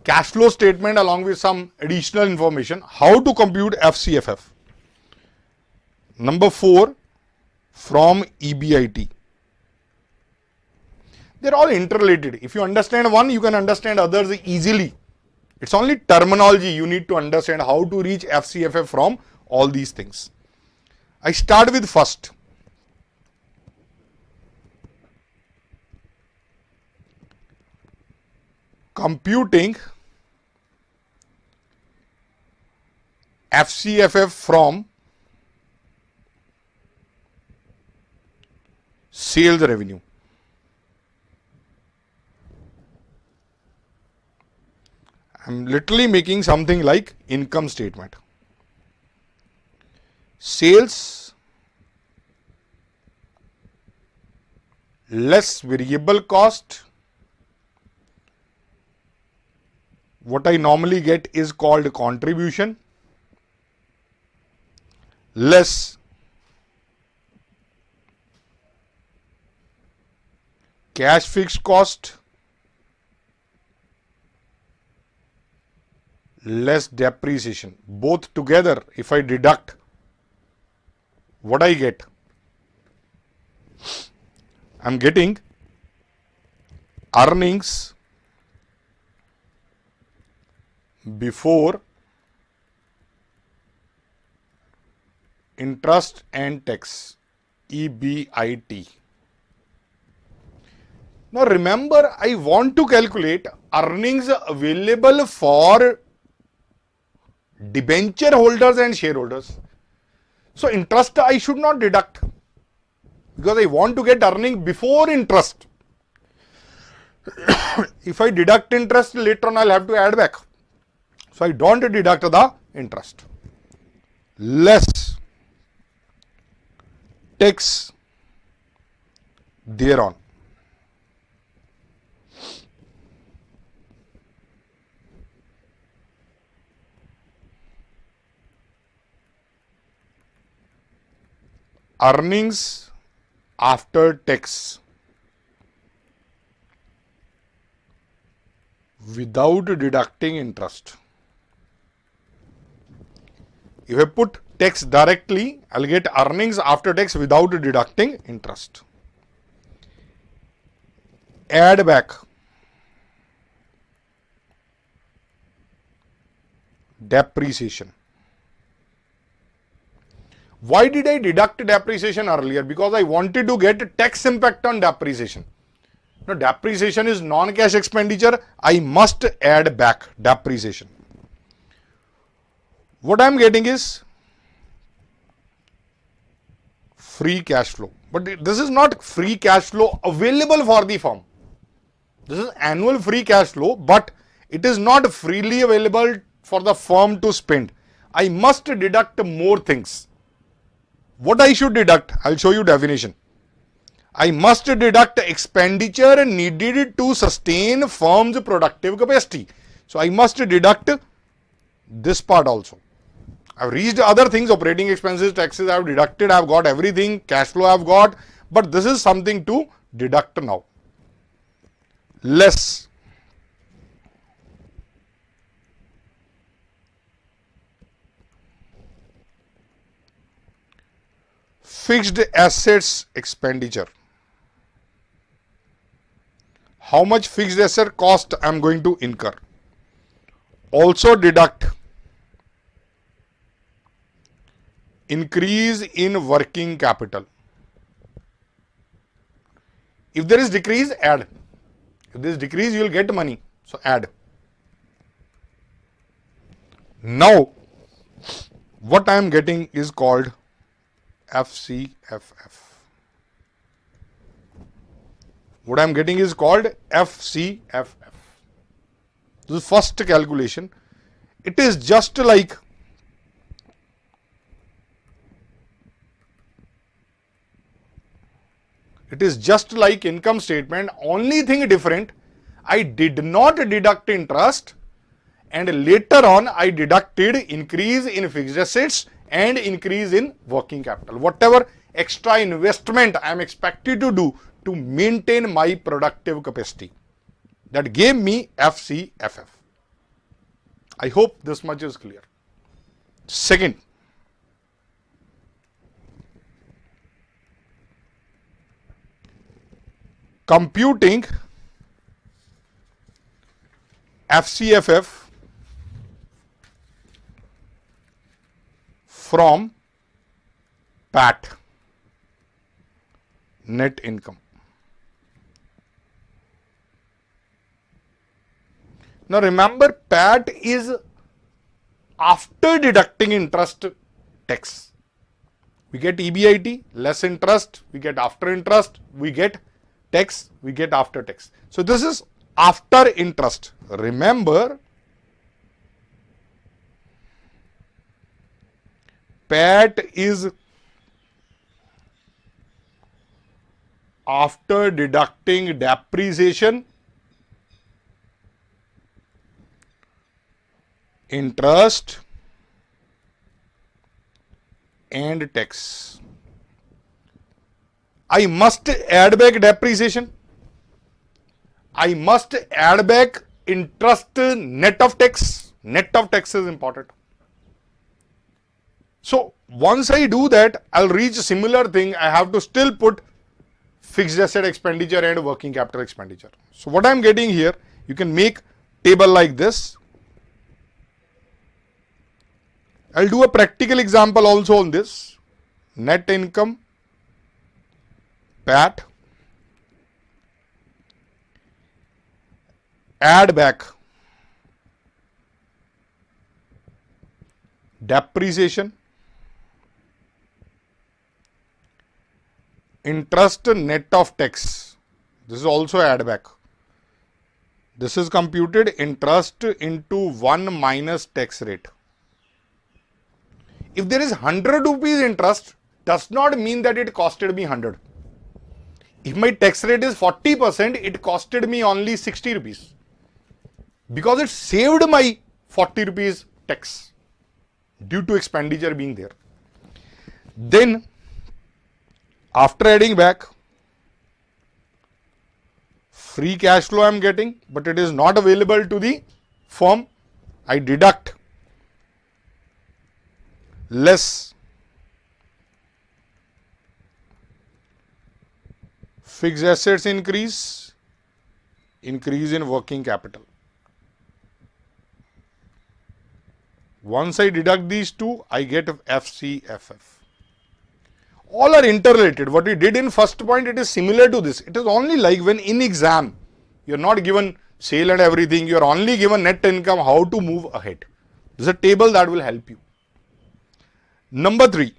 cash flow statement along with some additional information, how to compute FCFF? Number 4, from EBIT. They're all interrelated. If you understand one, you can understand others easily. It's only terminology you need to understand how to reach FCFF from all these things. I start with first. Computing FCFF from sales revenue. I'm literally making something like income statement. Sales less variable cost. What I normally get is called contribution, less cash fixed cost, less depreciation. Both together, if I deduct, what I get? I'm getting earnings before interest and tax, EBIT. Now remember, I want to calculate earnings available for debenture holders and shareholders. So interest I should not deduct because I want to get earning before interest. If I deduct interest, later on I'll have to add back. So I don't deduct the interest. Less tax thereon. Earnings after tax without deducting interest. If I put tax directly, I'll get earnings after tax without deducting interest. Add back depreciation. Why did I deduct depreciation earlier? Because I wanted to get tax impact on depreciation. Now depreciation is non-cash expenditure. I must add back depreciation. What I am getting is free cash flow. But this is not free cash flow available for the firm. This is annual free cash flow, but it is not freely available for the firm to spend. I must deduct more things. What I should deduct? I'll show you definition. I must deduct expenditure needed to sustain firm's productive capacity. So I must deduct this part also. I've reached other things, operating expenses, taxes I've deducted, I've got everything, cash flow I've got, but this is something to deduct now. Less fixed assets expenditure. How much fixed asset cost I am going to incur. Also deduct increase in working capital. If there is decrease, add. If there is decrease, you will get money. So add. Now, what I am getting is called FCFF. What I am getting is called FCFF. This is first calculation. It is just like income statement. Only thing different, I did not deduct interest, and later on I deducted increase in fixed assets and increase in working capital. Whatever extra investment I am expected to do to maintain my productive capacity. That gave me FCFF. I hope this much is clear. Second, computing FCFF from PAT, net income. Now remember, PAT is after deducting interest, tax. We get EBIT, less interest, we get after interest, we get tax, we get after tax. So this is after interest. Remember, PAT is after deducting depreciation, interest and tax. I must add back depreciation. I must add back interest net of tax. Net of tax is important. So once I do that, I'll reach a similar thing. I have to still put fixed asset expenditure and working capital expenditure. So what I'm getting here, you can make table like this. I'll do a practical example also on this. Net income, PAT, add back depreciation, interest net of tax. This is also add back. This is computed interest into 1 minus tax rate. If there is 100 rupees interest, does not mean that it costed me 100. If my tax rate is 40%, it costed me only 60 rupees. Because it saved my 40 rupees tax due to expenditure being there. Then, after adding back, free cash flow I am getting, but it is not available to the firm. I deduct less fixed assets increase in working capital. Once I deduct these two, I get FCFF. All are interrelated. What we did in first point, it is similar to this. It is only like when in exam, you are not given sale and everything, you are only given net income, how to move ahead. This is a table that will help you. Number 3.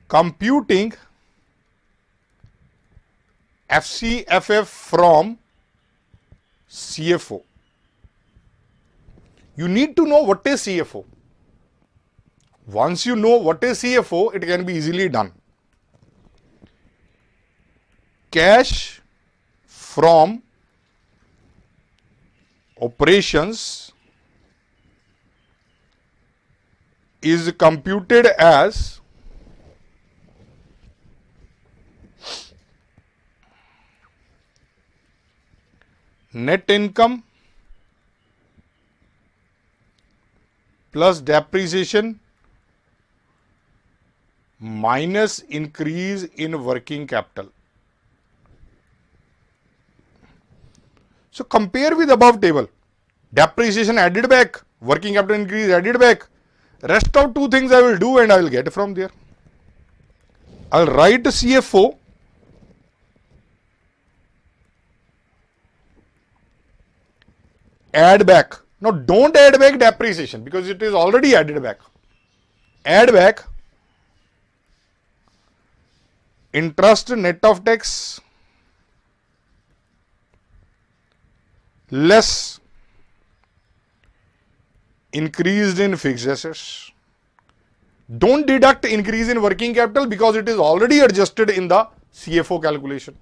Computing FCFF from CFO. You need to know what is CFO. Once you know what is CFO, it can be easily done. Cash from operations is computed as net income plus depreciation minus increase in working capital. So compare with above table. Depreciation added back, working capital increase added back. Rest of 2 things I will do and I will get from there. I will write CFO add back. Now don't add back depreciation because it is already added back. Add back interest net of tax less increased in fixed assets. Don't deduct increase in working capital because it is already adjusted in the CFO calculation.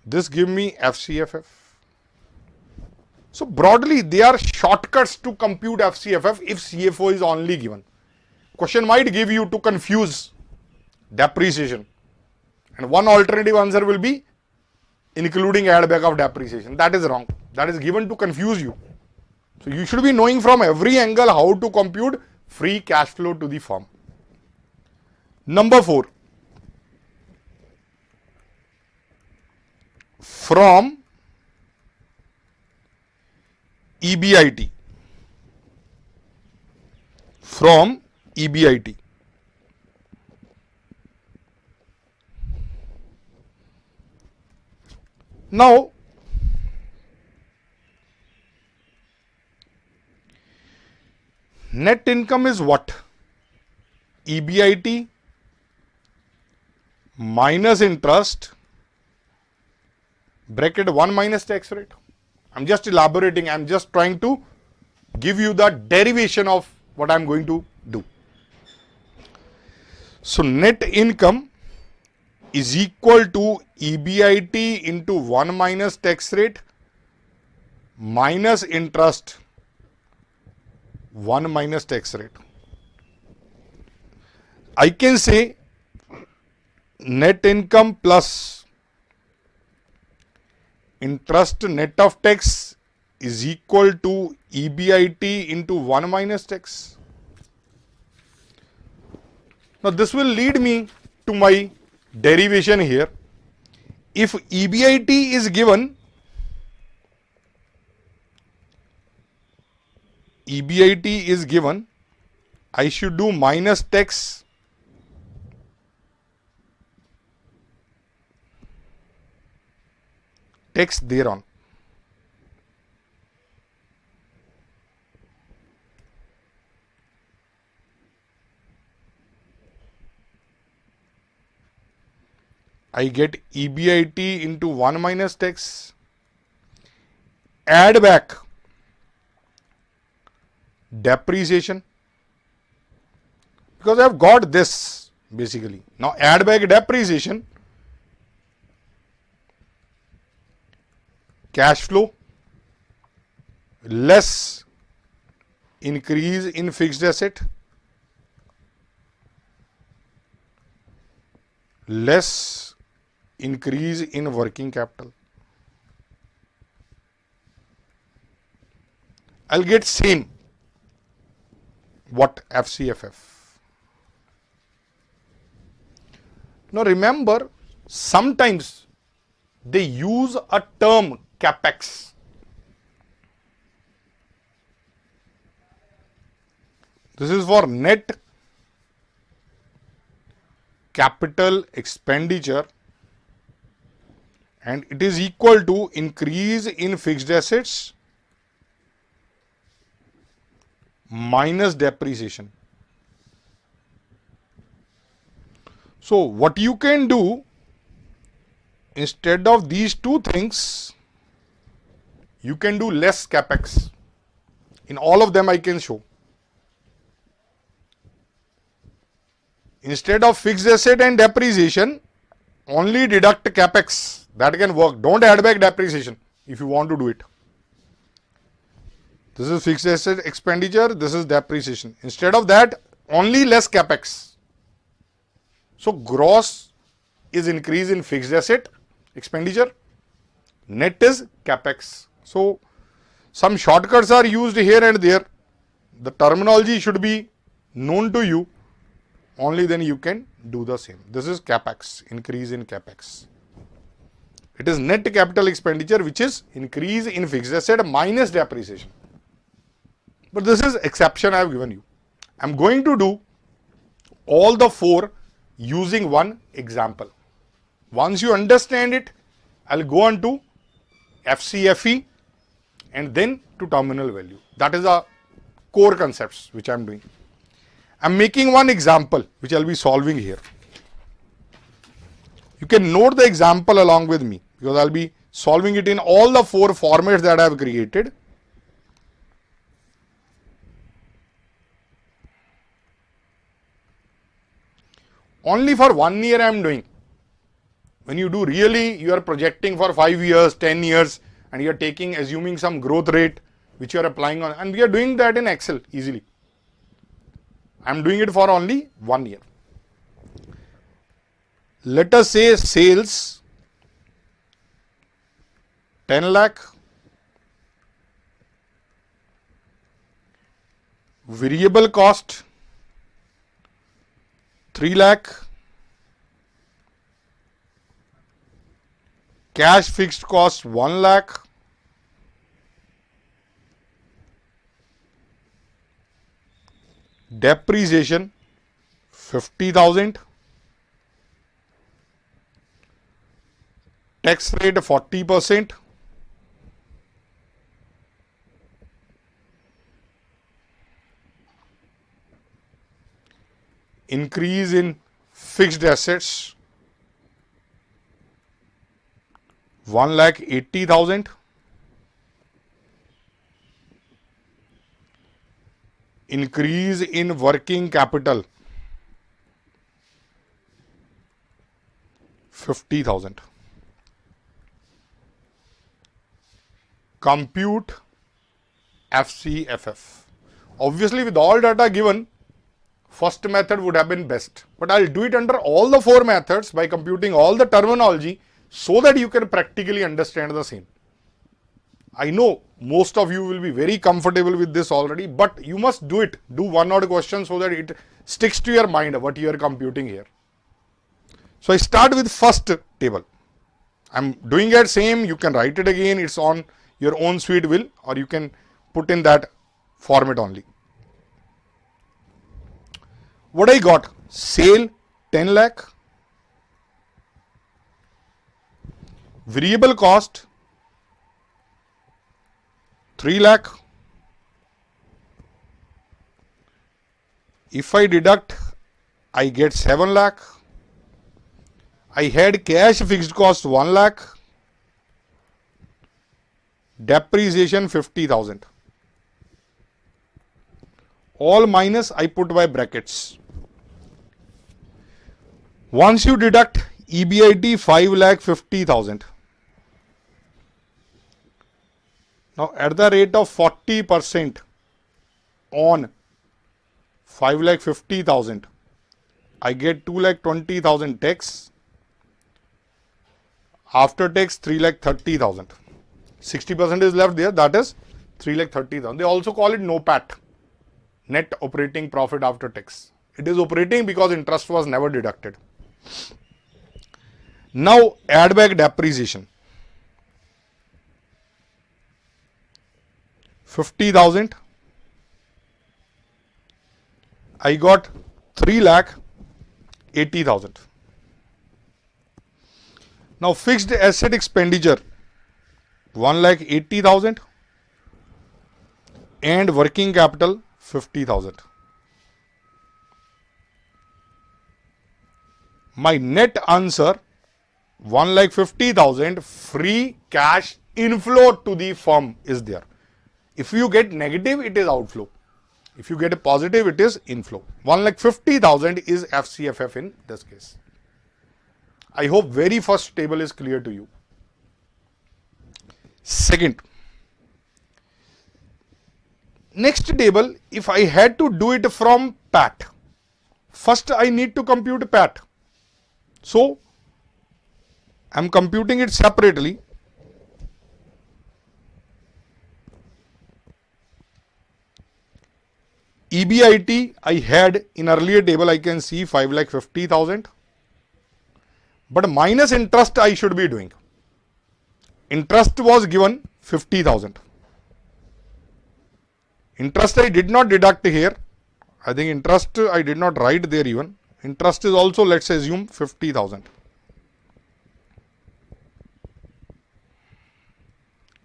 This give me FCFF. So broadly, they are shortcuts to compute FCFF if CFO is only given. Question might give you to confuse depreciation. And one alternative answer will be including add back of depreciation. That is wrong. That is given to confuse you. So you should be knowing from every angle how to compute free cash flow to the firm. Number 4. From EBIT. From EBIT. Now, Net income is what? EBIT minus interest, bracket 1 minus tax rate. I'm just elaborating. I'm just trying to give you the derivation of what I'm going to do. So net income is equal to EBIT into 1 minus tax rate minus interest 1 minus tax rate. I can say net income plus interest net of tax is equal to EBIT into 1 minus tax. Now this will lead me to my derivation here. If EBIT is given, I should do minus tax thereon. I get EBIT into 1 minus tax, add back depreciation, because I have got this basically. Now add back depreciation, cash flow less increase in fixed asset less increase in working capital. I'll get same what FCFF. Now remember, sometimes they use a term capex. This is for net capital expenditure, and it is equal to increase in fixed assets minus depreciation. So what you can do, instead of these two things, you can do less capex. In all of them I can show. Instead of fixed asset and depreciation, only deduct capex. That can work. Don't add back depreciation if you want to do it. This is fixed asset expenditure, this is depreciation. Instead of that, only less capex. So gross is increase in fixed asset expenditure, net is capex. So some shortcuts are used here and there. The terminology should be known to you, only then you can do the same. This is capex, increase in capex. It is net capital expenditure, which is increase in fixed asset minus depreciation. But this is exception I have given you. I am going to do all the four using one example. Once you understand it, I will go on to FCFE and then to terminal value. That is the core concepts which I am doing. I am making one example which I will be solving here. You can note the example along with me, because I will be solving it in all the four formats that I have created. Only for 1 year I am doing. When you do really, you are projecting for 5 years, 10 years, and you are assuming some growth rate which you are applying on, and we are doing that in Excel easily. I am doing it for only 1 year. Let us say sales 10 lakh, variable cost 3 lakh, cash fixed cost 1 lakh, depreciation 50,000, tax rate 40%, increase in fixed assets 1,80,000, increase in working capital 50,000. Compute FCFF. Obviously, with all data given, first method would have been best, but I'll do it under all the four methods by computing all the terminology so that you can practically understand the same. I know most of you will be very comfortable with this already, but you must do it. Do one odd question so that it sticks to your mind what you are computing here. So I start with first table. I'm doing it same. You can write it again. It's on your own sweet will, or you can put in that format only. What I got? Sale 10 lakh, variable cost 3 lakh. If I deduct, I get 7 lakh. I had cash fixed cost 1 lakh. Depreciation 50,000. All minus I put by brackets. Once you deduct EBIT 5,50,000. Now at the rate of 40% on 5,50,000, I get 2,20,000 tax. After tax 3,30,000. 60% is left there, that is 3,30,000. They also call it NOPAT, net operating profit after tax. It is operating because interest was never deducted. Now add back depreciation. 50,000. I got 3,80,000. Now fixed asset expenditure 1,80,000 and working capital 50,000. My net answer 1,50,000 free cash inflow to the firm is there. If you get negative, it is outflow. If you get a positive, it is inflow. 1,50,000 is FCFF in this case. I hope very first table is clear to you. Second, next table, if I had to do it from PAT, first I need to compute PAT. So I am computing it separately. EBIT I had in earlier table, I can see 5,50,000. But minus interest I should be doing. Interest was given 50,000. Interest I did not deduct here. I think interest I did not write there even. Interest is also, let's assume 50,000.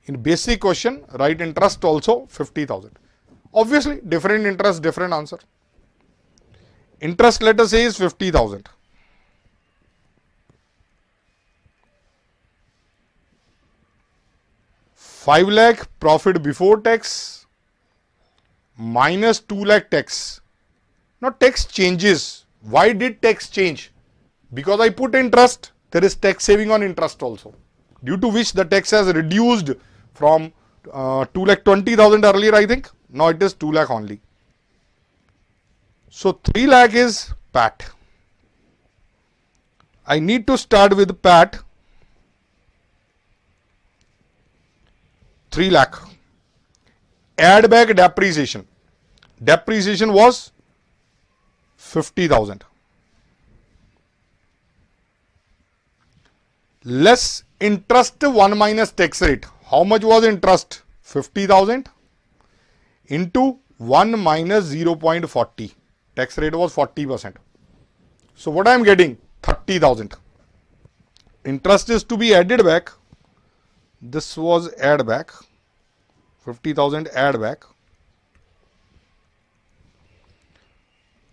In basic question, write interest also 50,000. Obviously, different interest, different answer. Interest, let us say, is 50,000. Five lakh profit before tax minus 2 lakh tax. Now tax changes. Why did tax change? Because I put interest, there is tax saving on interest also, due to which the tax has reduced from 2,20,000 earlier, I think. Now it is 2 lakh only. So 3 lakh is PAT. I need to start with PAT. 3 lakh. Add back depreciation. Depreciation was 50,000. Less interest 1 minus tax rate. How much was interest? 50,000 into 1 minus 0.40. Tax rate was 40%. So what I am getting? 30,000. Interest is to be added back. This was add back. 50,000 add back.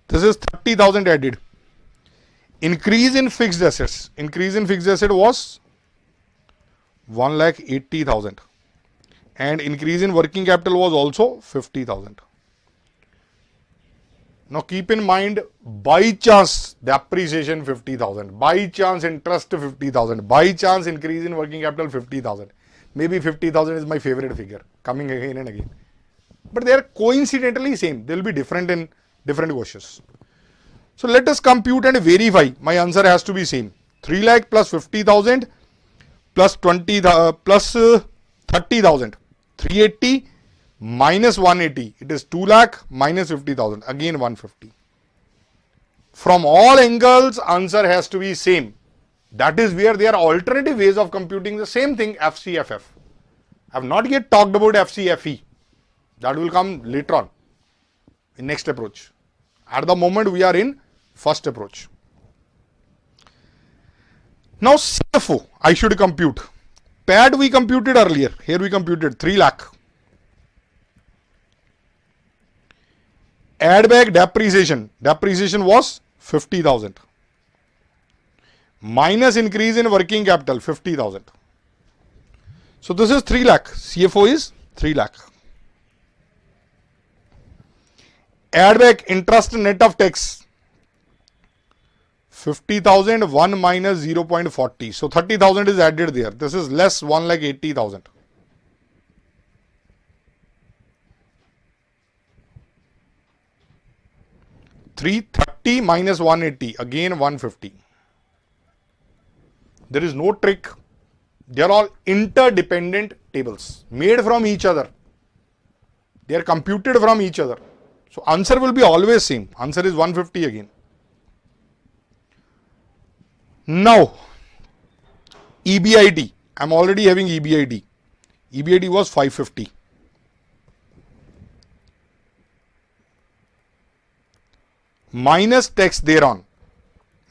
This is 30,000 added. Increase in fixed assets. Increase in fixed asset was 1,80,000. And increase in working capital was also 50,000. Now keep in mind, by chance depreciation 50,000, by chance interest 50,000, by chance increase in working capital 50,000. Maybe 50,000 is my favorite figure, coming again and again. But they are coincidentally same. They will be different in different questions. So let us compute and verify. My answer has to be same. 3 lakh plus 50,000 plus 30,000. 380 minus 180. It is 2 lakh minus 50,000. Again 150. From all angles, answer has to be same. That is where there are alternative ways of computing the same thing, FCFF. I have not yet talked about FCFE. That will come later on in next approach. At the moment, we are in first approach. Now CFO, I should compute. PAT we computed earlier. Here we computed 3 lakh. Add back depreciation. Depreciation was 50,000. Minus increase in working capital 50,000. So this is 3 lakh. CFO is 3 lakh. Add back interest net of tax. 50,000, 1 minus 0.40. So 30,000 is added there. This is less 1,80,000. $330 minus 180, again 150. There is no trick. They are all interdependent tables made from each other. They are computed from each other. So answer will be always same. Answer is 150 again. Now EBIT. I am already having EBIT. EBIT was 550. Minus tax thereon.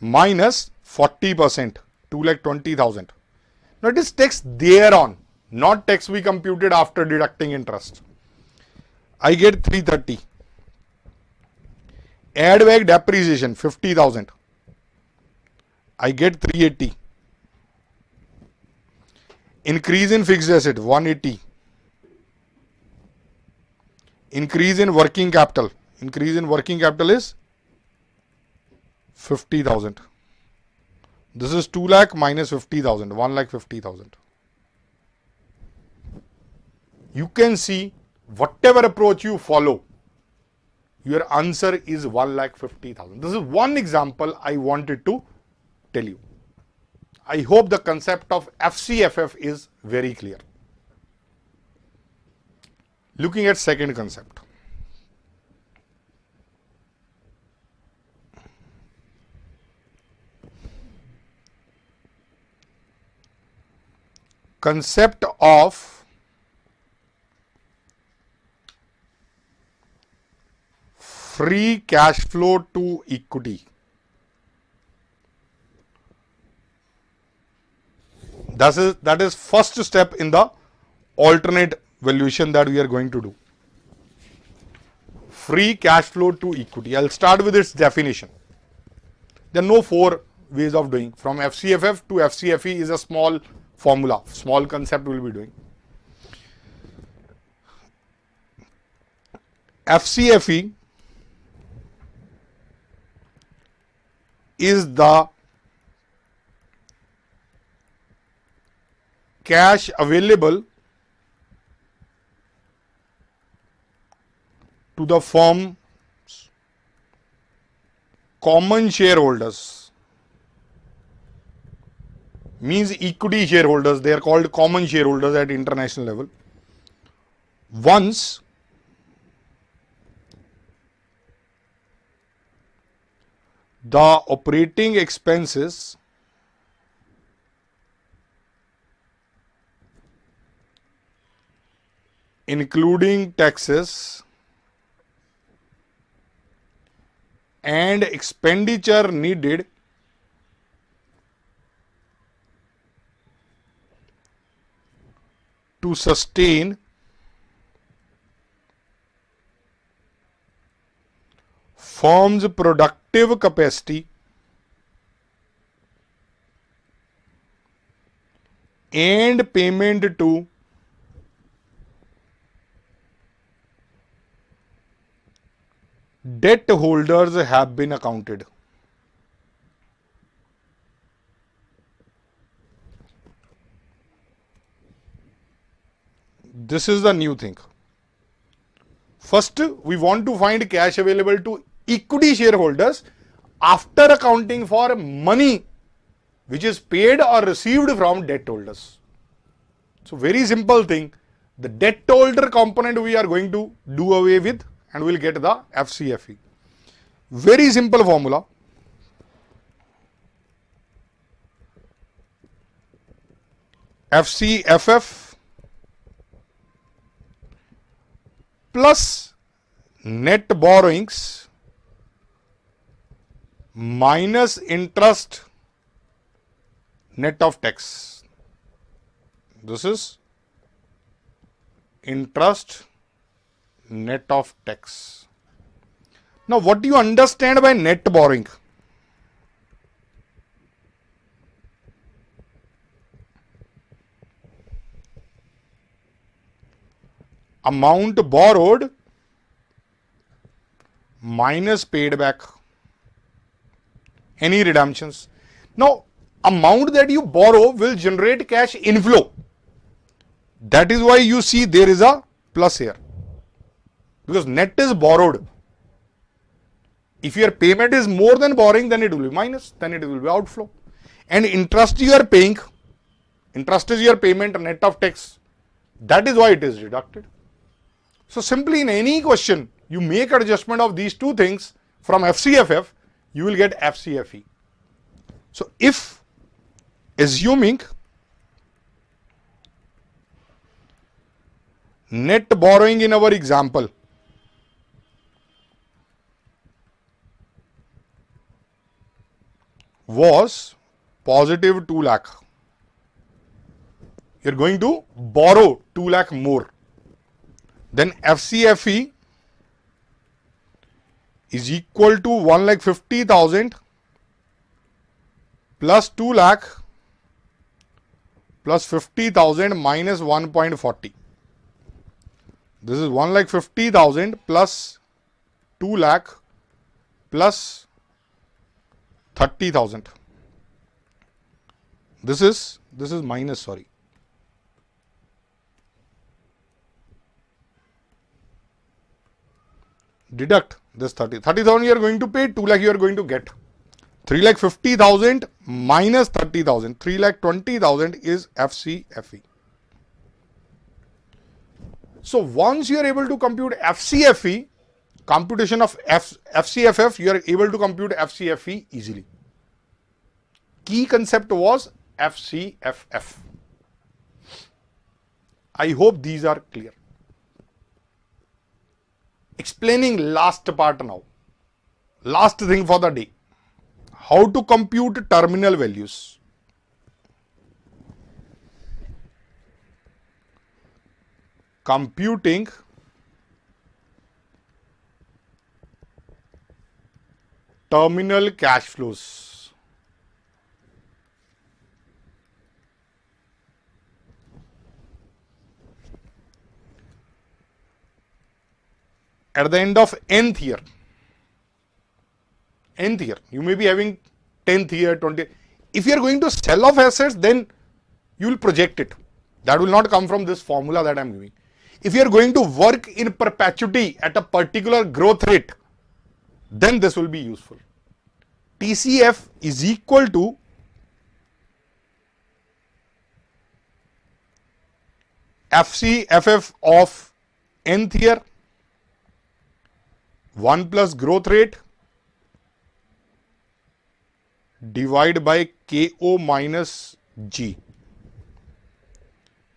Minus 40%. 2,20,000. Now it is tax thereon, not tax we computed after deducting interest. I get 330. Add back depreciation 50,000. I get 380. Increase in fixed asset 180. Increase in working capital. Increase in working capital is 50,000. This is 2 lakh minus 50,000, 1,50,000. You can see whatever approach you follow, your answer is 1,50,000. This is one example I wanted to tell you. I hope the concept of FCFF is very clear. Looking at second concept. Concept of free cash flow to equity. That is first step in the alternate valuation that we are going to do. Free cash flow to equity. I'll start with its definition. There are no four ways of doing. From FCFF to FCFE is a small formula, small concept we'll be doing. FCFE is the cash available to the firm's common shareholders, means equity shareholders. They are called common shareholders at international level. Once the operating expenses including taxes and expenditure needed to sustain firm's productive capacity and payment to debt holders have been accounted. This is the new thing. First, we want to find cash available to equity shareholders after accounting for money which is paid or received from debt holders. So, very simple thing. The debt holder component we are going to do away with and we'll get the FCFE. Very simple formula. FCFF plus net borrowings minus interest net of tax. This is interest net of tax. Now, what do you understand by net borrowing? Amount borrowed minus paid back. Any redemptions? Now, amount that you borrow will generate cash inflow. That is why you see there is a plus here. Because net is borrowed. If your payment is more than borrowing, then it will be minus, then it will be outflow. And interest you are paying, interest is your payment net of tax. That is why it is deducted. So simply in any question, you make adjustment of these two things from FCFF, you will get FCFE. So if assuming net borrowing in our example was positive 2 lakh, you are going to borrow 2 lakh more, then FCFE is equal to 1,50,000 plus 2 lakh plus 50,000 minus 1.40. This is 1,50,000 plus 2 lakh plus 30,000. This is minus, sorry. Deduct this 30,000 you are going to pay, 2 lakh you are going to get. 3,50,000 minus 30,000, 3,20,000 is FCFE. So once you are able to compute FCFE, computation of FCFF, you are able to compute FCFE easily. Key concept was FCFF. I hope these are clear. Explaining last part now. Last thing for the day. How to compute terminal values. Computing terminal cash flows. At the end of nth year, you may be having 10th year, 20th. If you are going to sell off assets, then you will project it. That will not come from this formula that I am giving. If you are going to work in perpetuity at a particular growth rate, then this will be useful. TCF is equal to FCFF of nth year 1 plus growth rate divide by KO minus G.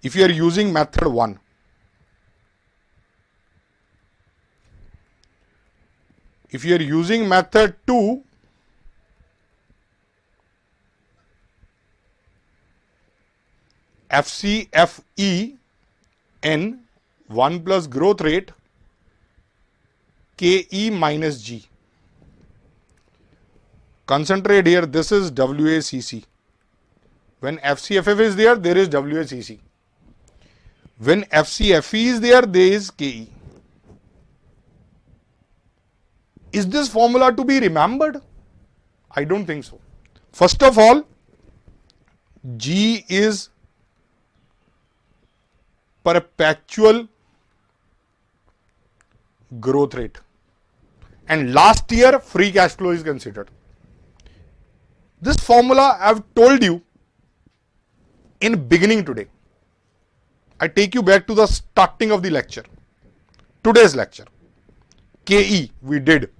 If you are using method 1, if you are using method 2, FCFE N 1 plus growth rate KE minus G. Concentrate here. This is WACC. When FCFF is there, there is WACC. When FCFE is there is KE. Is this formula to be remembered? I don't think so. First of all, G is perpetual growth rate. And last year, free cash flow is considered. This formula I have told you in beginning today. I take you back to the starting of the lecture. Today's lecture. KE we did.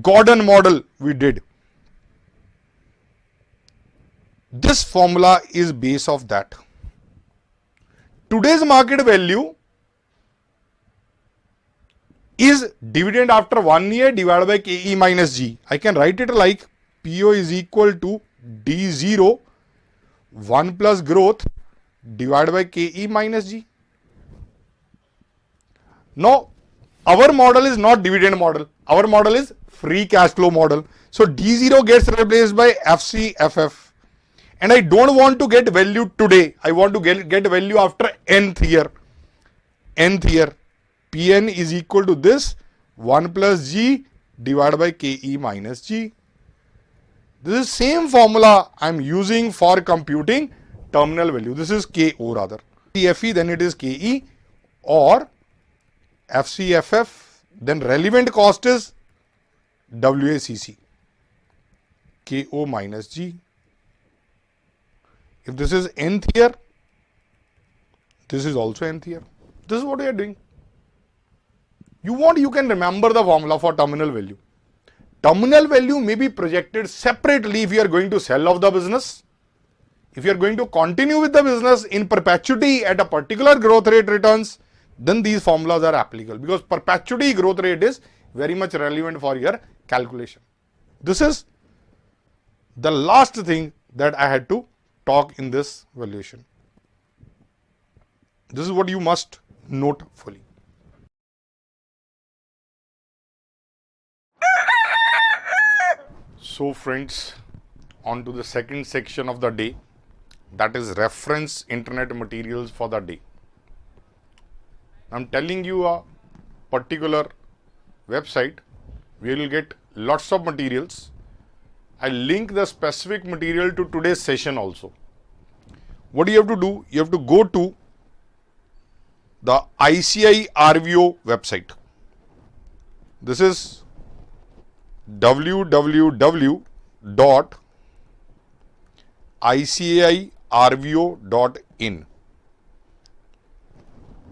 Gordon model we did. This formula is base of that. Today's market value is dividend after 1 year divided by KE minus G. I can write it like PO is equal to D0 1 plus growth divided by KE minus G. Now, our model is not dividend model. Our model is free cash flow model. So, D0 gets replaced by FCFF. And I don't want to get value today. I want to get value after nth year. Nth year. Pn is equal to this 1 plus G divided by KE minus G. This is same formula I am using for computing terminal value. This is KO rather. FE then it is KE or FCFF, then relevant cost is WACC. KO minus G. If this is nth year, this is also nth year. This is what we are doing. You can remember the formula for terminal value. Terminal value may be projected separately if you are going to sell off the business. If you are going to continue with the business in perpetuity at a particular growth rate returns, then these formulas are applicable because perpetuity growth rate is very much relevant for your calculation. This is the last thing that I had to talk in this valuation. This is what you must note fully. So friends, on to the second section of the day, that is reference internet materials for the day. I am telling you a particular website where you will get lots of materials. I link the specific material to today's session also. What do you have to do? You have to go to the ICI RVO website. This is www.icirvo.in.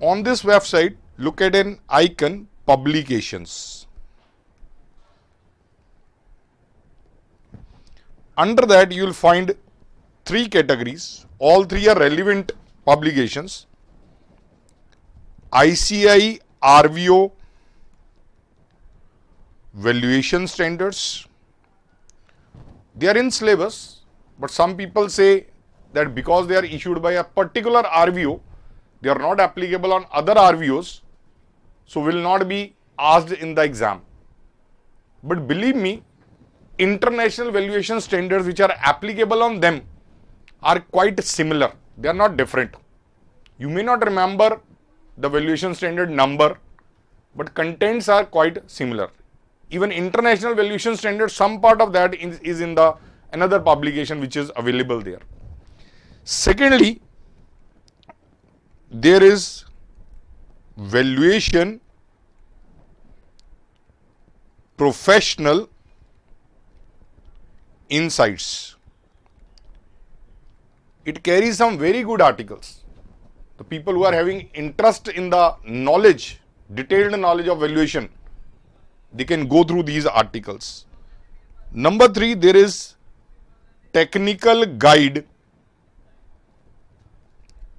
On this website, look at an icon publications. Under that, you will find three categories. All three are relevant publications. ICI RVO valuation standards. They are in syllabus, but some people say that because they are issued by a particular RVO, they are not applicable on other RVOs, so will not be asked in the exam. But believe me, international valuation standards which are applicable on them are quite similar. They are not different. You may not remember the valuation standard number, but contents are quite similar. Even international valuation standard, some part of that is in the another publication which is available there. Secondly, there is valuation professional insights. It carries some very good articles. The people who are having interest in the knowledge, detailed knowledge of valuation, they can go through these articles. Number 3, there is technical guide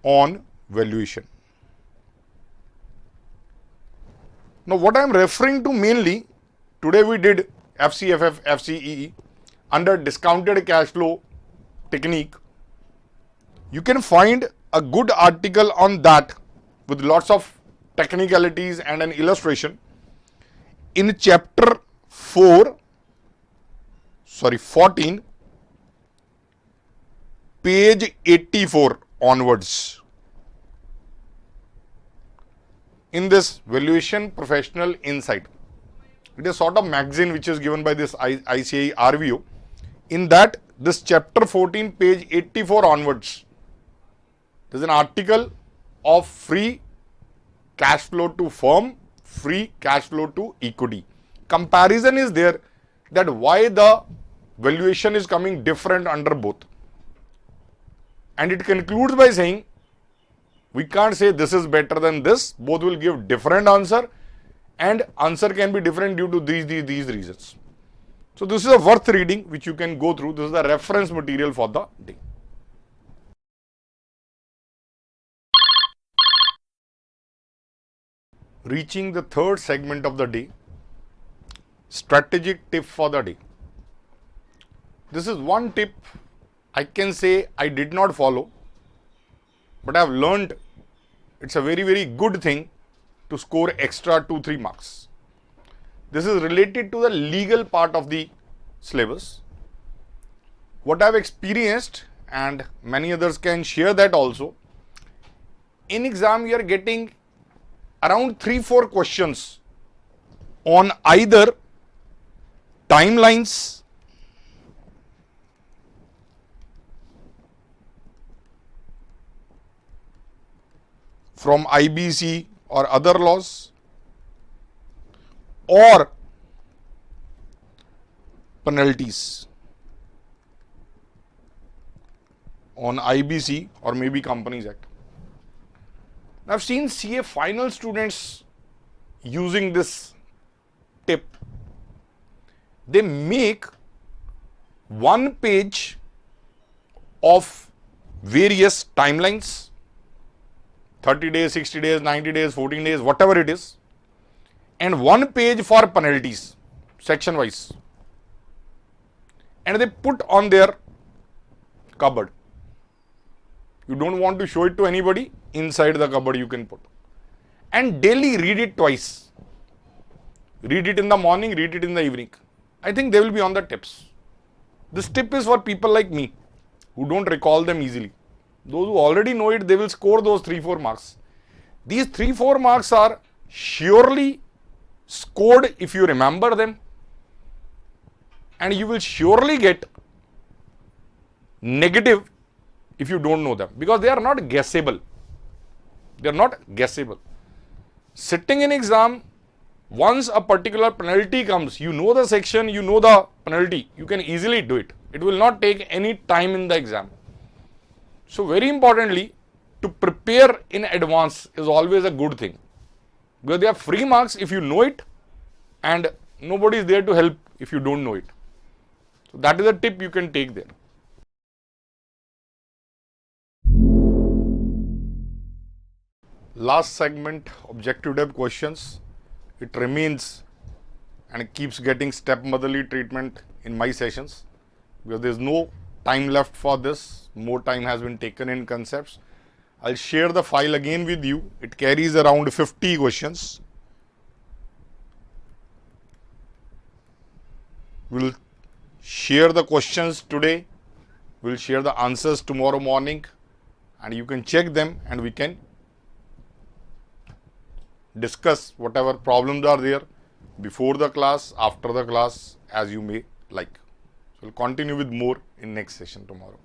on valuation. Now, what I am referring to mainly, today we did FCFF, FCEE under discounted cash flow technique. You can find a good article on that with lots of technicalities and an illustration in chapter 4, 14, page 84 onwards. In this Valuation Professional Insight, it is sort of magazine which is given by this ICAI RVO. In that, this chapter 14, page 84 onwards, there is an article of free cash flow to firm, free cash flow to equity. Comparison is there that why the valuation is coming different under both. And it concludes by saying, we can't say this is better than this, both will give different answer, and answer can be different due to these reasons. So this is a worth reading which you can go through. This is the reference material for the day. Reaching the third segment of the day, strategic tip for the day. This is one tip I can say I did not follow, but I have learned it's a very good thing to score extra 2-3 marks. This is related to the legal part of the syllabus. What I have experienced, and many others can share that also, in exam we are getting around 3-4 questions on either timelines, from IBC or other laws, or penalties on IBC or maybe Companies Act. I've seen CA final students using this tip. They make one page of various timelines, 30 days, 60 days, 90 days, 14 days, whatever it is, and one page for penalties, section wise. And they put on their cupboard. You don't want to show it to anybody, inside the cupboard you can put. And daily read it twice. Read it in the morning, read it in the evening. I think they will be on the tips. This tip is for people like me, who don't recall them easily. Those who already know it, they will score those 3-4 marks. These 3-4 marks are surely scored if you remember them, and you will surely get negative if you don't know them, because they are not guessable. They are not guessable. Sitting in exam, once a particular penalty comes, you know the section, you know the penalty, you can easily do it. It will not take any time in the exam. So very importantly, to prepare in advance is always a good thing, because they are free marks if you know it, and nobody is there to help if you don't know it. So that is a tip you can take there. Last segment, objective type questions. It remains and it keeps getting stepmotherly treatment in my sessions, because there is no time left for this. More time has been taken in concepts. I'll share the file again with you. It carries around 50 questions. We'll share the questions today. We'll share the answers tomorrow morning, and you can check them and we can discuss whatever problems are there before the class, after the class, as you may like. So we'll continue with more in next session tomorrow.